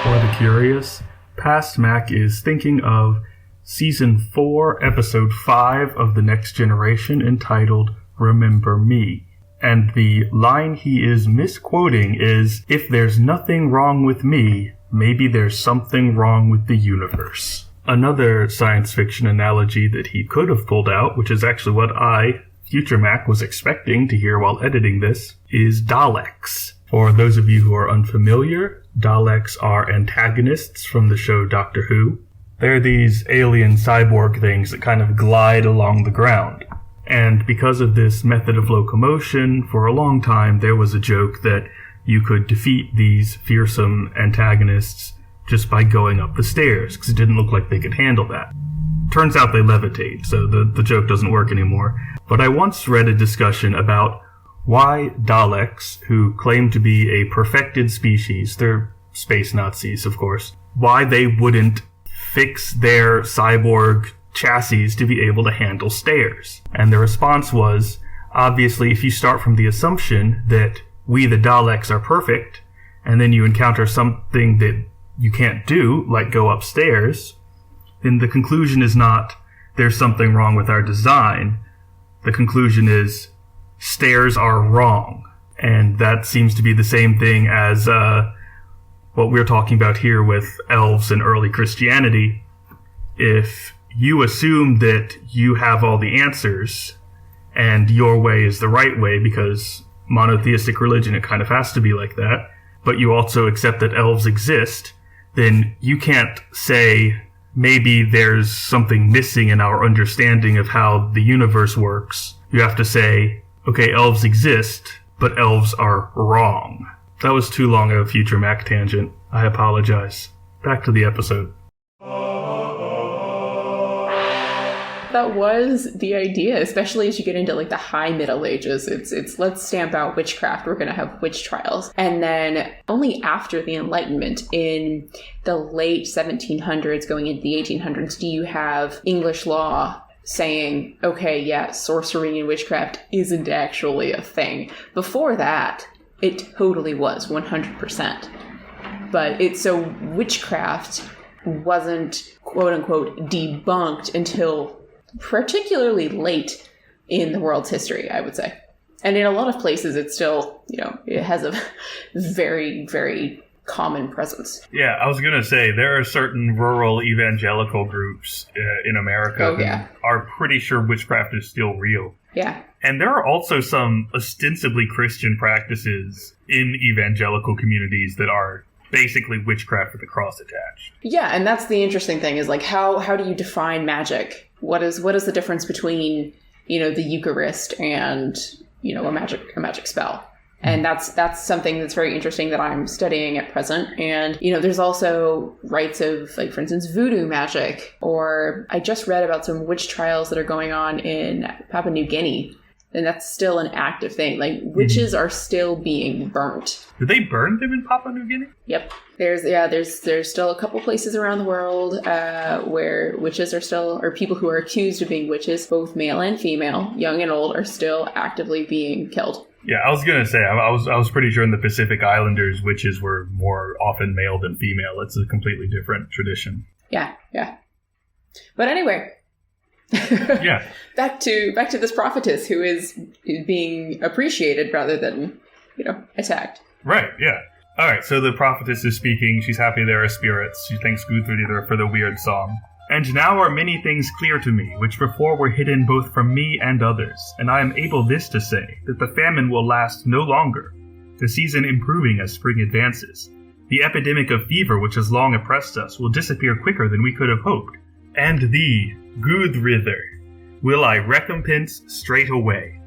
the curious, Past Mac is thinking of Season 4, Episode 5 of The Next Generation, entitled Remember Me. And the line he is misquoting is, if there's nothing wrong with me, maybe there's something wrong with the universe. Another science fiction analogy that he could have pulled out, which is actually what I, Future Mac, was expecting to hear while editing this, is Daleks. For those of you who are unfamiliar, Daleks are antagonists from the show Doctor Who. They're these alien cyborg things that kind of glide along the ground. And because of this method of locomotion, for a long time there was a joke that you could defeat these fearsome antagonists just by going up the stairs, because it didn't look like they could handle that. Turns out they levitate, so the joke doesn't work anymore. But I once read a discussion about why Daleks, who claim to be a perfected species, they're space Nazis, of course, why they wouldn't fix their cyborg chassis to be able to handle stairs. And the response was, obviously, if you start from the assumption that we, the Daleks, are perfect, and then you encounter something that you can't do, like go upstairs, then the conclusion is not, there's something wrong with our design. The conclusion is, stairs are wrong. And that seems to be the same thing as what we're talking about here with elves and early Christianity. If you assume that you have all the answers, and your way is the right way, because monotheistic religion, it kind of has to be like that, but you also accept that elves exist, then you can't say, maybe there's something missing in our understanding of how the universe works. You have to say, okay, elves exist, but elves are wrong. That was too long of a Future Mac tangent. I apologize. Back to the episode. That was the idea, especially as you get into like the high Middle Ages. It's let's stamp out witchcraft. We're going to have witch trials. And then only after the Enlightenment, in the late 1700s going into the 1800s, do you have English law saying, okay, yeah, sorcery and witchcraft isn't actually a thing. Before that, it totally was 100%. But so witchcraft wasn't quote unquote debunked until particularly late in the world's history, I would say. And in a lot of places, it's still, it has a very, very common presence. Yeah, I was going to say, there are certain rural evangelical groups in America who are pretty sure witchcraft is still real. Yeah. And there are also some ostensibly Christian practices in evangelical communities that are basically witchcraft with a cross attached. Yeah, and that's the interesting thing, is like, how do you define magic? What is the difference between, the Eucharist and, a magic spell? And that's something that's very interesting that I'm studying at present. And, there's also rites of, like, for instance, voodoo magic. Or I just read about some witch trials that are going on in Papua New Guinea. And that's still an active thing. Like, witches are still being burnt. Do they burn them in Papua New Guinea? Yep. There's still a couple places around the world where witches are still, or people who are accused of being witches, both male and female, young and old, are still actively being killed. Yeah, I was going to say, I was pretty sure in the Pacific Islanders, witches were more often male than female. It's a completely different tradition. Yeah. But anyway... Yeah. Back to this prophetess who is being appreciated rather than, attacked. Right, yeah. Alright, so the prophetess is speaking. She's happy there are spirits. She thanks Gudrunir for the weird song. And now are many things clear to me, which before were hidden both from me and others, and I am able this to say, that the famine will last no longer, the season improving as spring advances. The epidemic of fever which has long oppressed us will disappear quicker than we could have hoped. And thee, Gudrunir, will I recompense straightway,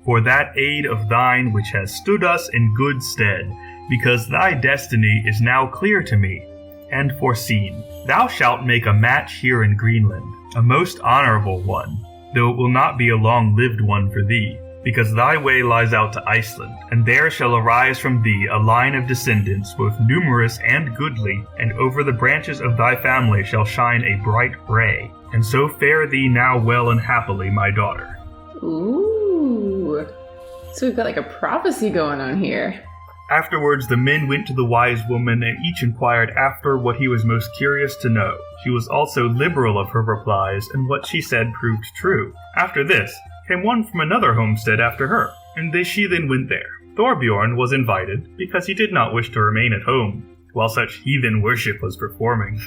for that aid of thine which has stood us in good stead, because thy destiny is now clear to me, and foreseen. Thou shalt make a match here in Greenland, a most honorable one, though it will not be a long-lived one for thee, because thy way lies out to Iceland, and there shall arise from thee a line of descendants both numerous and goodly, and over the branches of thy family shall shine a bright ray. And so fare thee now well and happily, my daughter. Ooh. So we've got like a prophecy going on here. Afterwards the men went to the wise woman, and each inquired after what he was most curious to know. She was also liberal of her replies, and what she said proved true. After this came one from another homestead after her, and she then went there. Thorbjorn was invited, because he did not wish to remain at home, while such heathen worship was performing.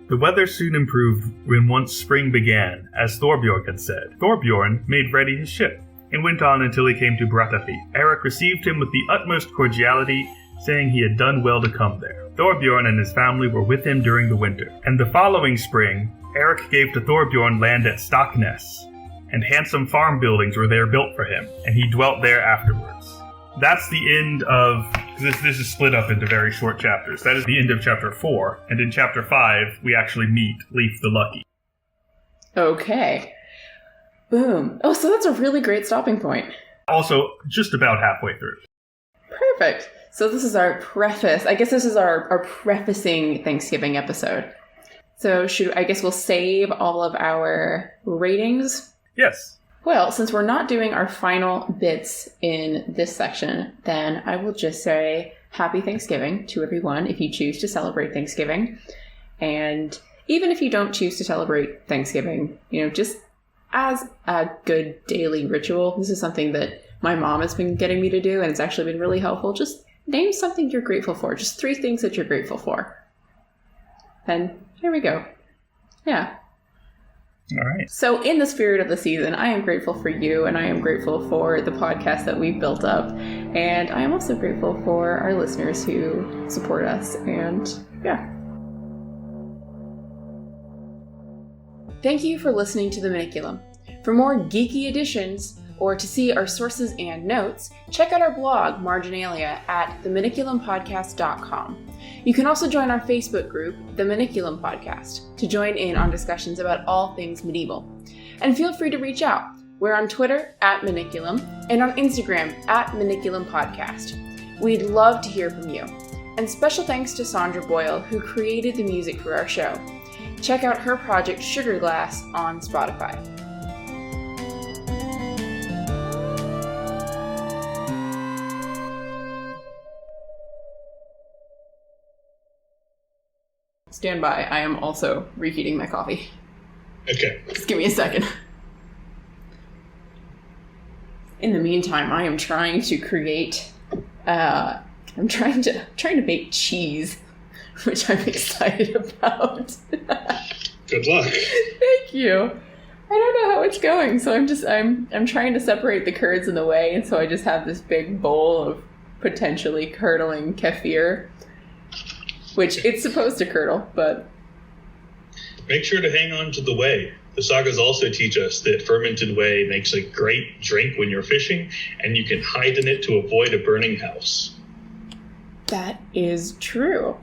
The weather soon improved when once spring began, as Thorbjorn had said. Thorbjorn made ready his ship, and went on until he came to Brattahlid. Erik received him with the utmost cordiality, saying he had done well to come there. Thorbjorn and his family were with him during the winter, and the following spring, Erik gave to Thorbjorn land at Stockness, and handsome farm buildings were there built for him, and he dwelt there afterwards. That's the end of... This is split up into very short chapters. That is the end of Chapter 4, and in Chapter 5, we actually meet Leif the Lucky. Okay. Boom. Oh, so that's a really great stopping point. Also, just about halfway through. Perfect. So this is our preface. I guess this is our prefacing Thanksgiving episode. So I guess we'll save all of our ratings? Yes. Well, since we're not doing our final bits in this section, then I will just say Happy Thanksgiving to everyone if you choose to celebrate Thanksgiving. And even if you don't choose to celebrate Thanksgiving, just as a good daily ritual, this is something that my mom has been getting me to do, and it's actually been really helpful. Just name something you're grateful for. Just 3 things that you're grateful for. And here we go. Yeah. All right. So in the spirit of the season, I am grateful for you, and I am grateful for the podcast that we've built up. And I am also grateful for our listeners who support us. And yeah. Thank you for listening to The Maniculum. For more geeky editions, or to see our sources and notes, check out our blog, Marginalia, at themaniculumpodcast.com. You can also join our Facebook group, The Maniculum Podcast, to join in on discussions about all things medieval. And feel free to reach out. We're on Twitter, at Maniculum, and on Instagram, at Maniculum Podcast. We'd love to hear from you. And special thanks to Sandra Boyle, who created the music for our show. Check out her project, Sugar Glass, on Spotify. Stand by. I am also reheating my coffee. Okay. Just give me a second. In the meantime, I am trying to create... I'm trying to make cheese, which I'm excited about. Good luck. Thank you. I don't know how it's going, so I'm trying to separate the curds in the whey, and so I just have this big bowl of potentially curdling kefir. Which it's supposed to curdle, but... Make sure to hang on to the whey. The sagas also teach us that fermented whey makes a great drink when you're fishing, and you can hide in it to avoid a burning house. That is true.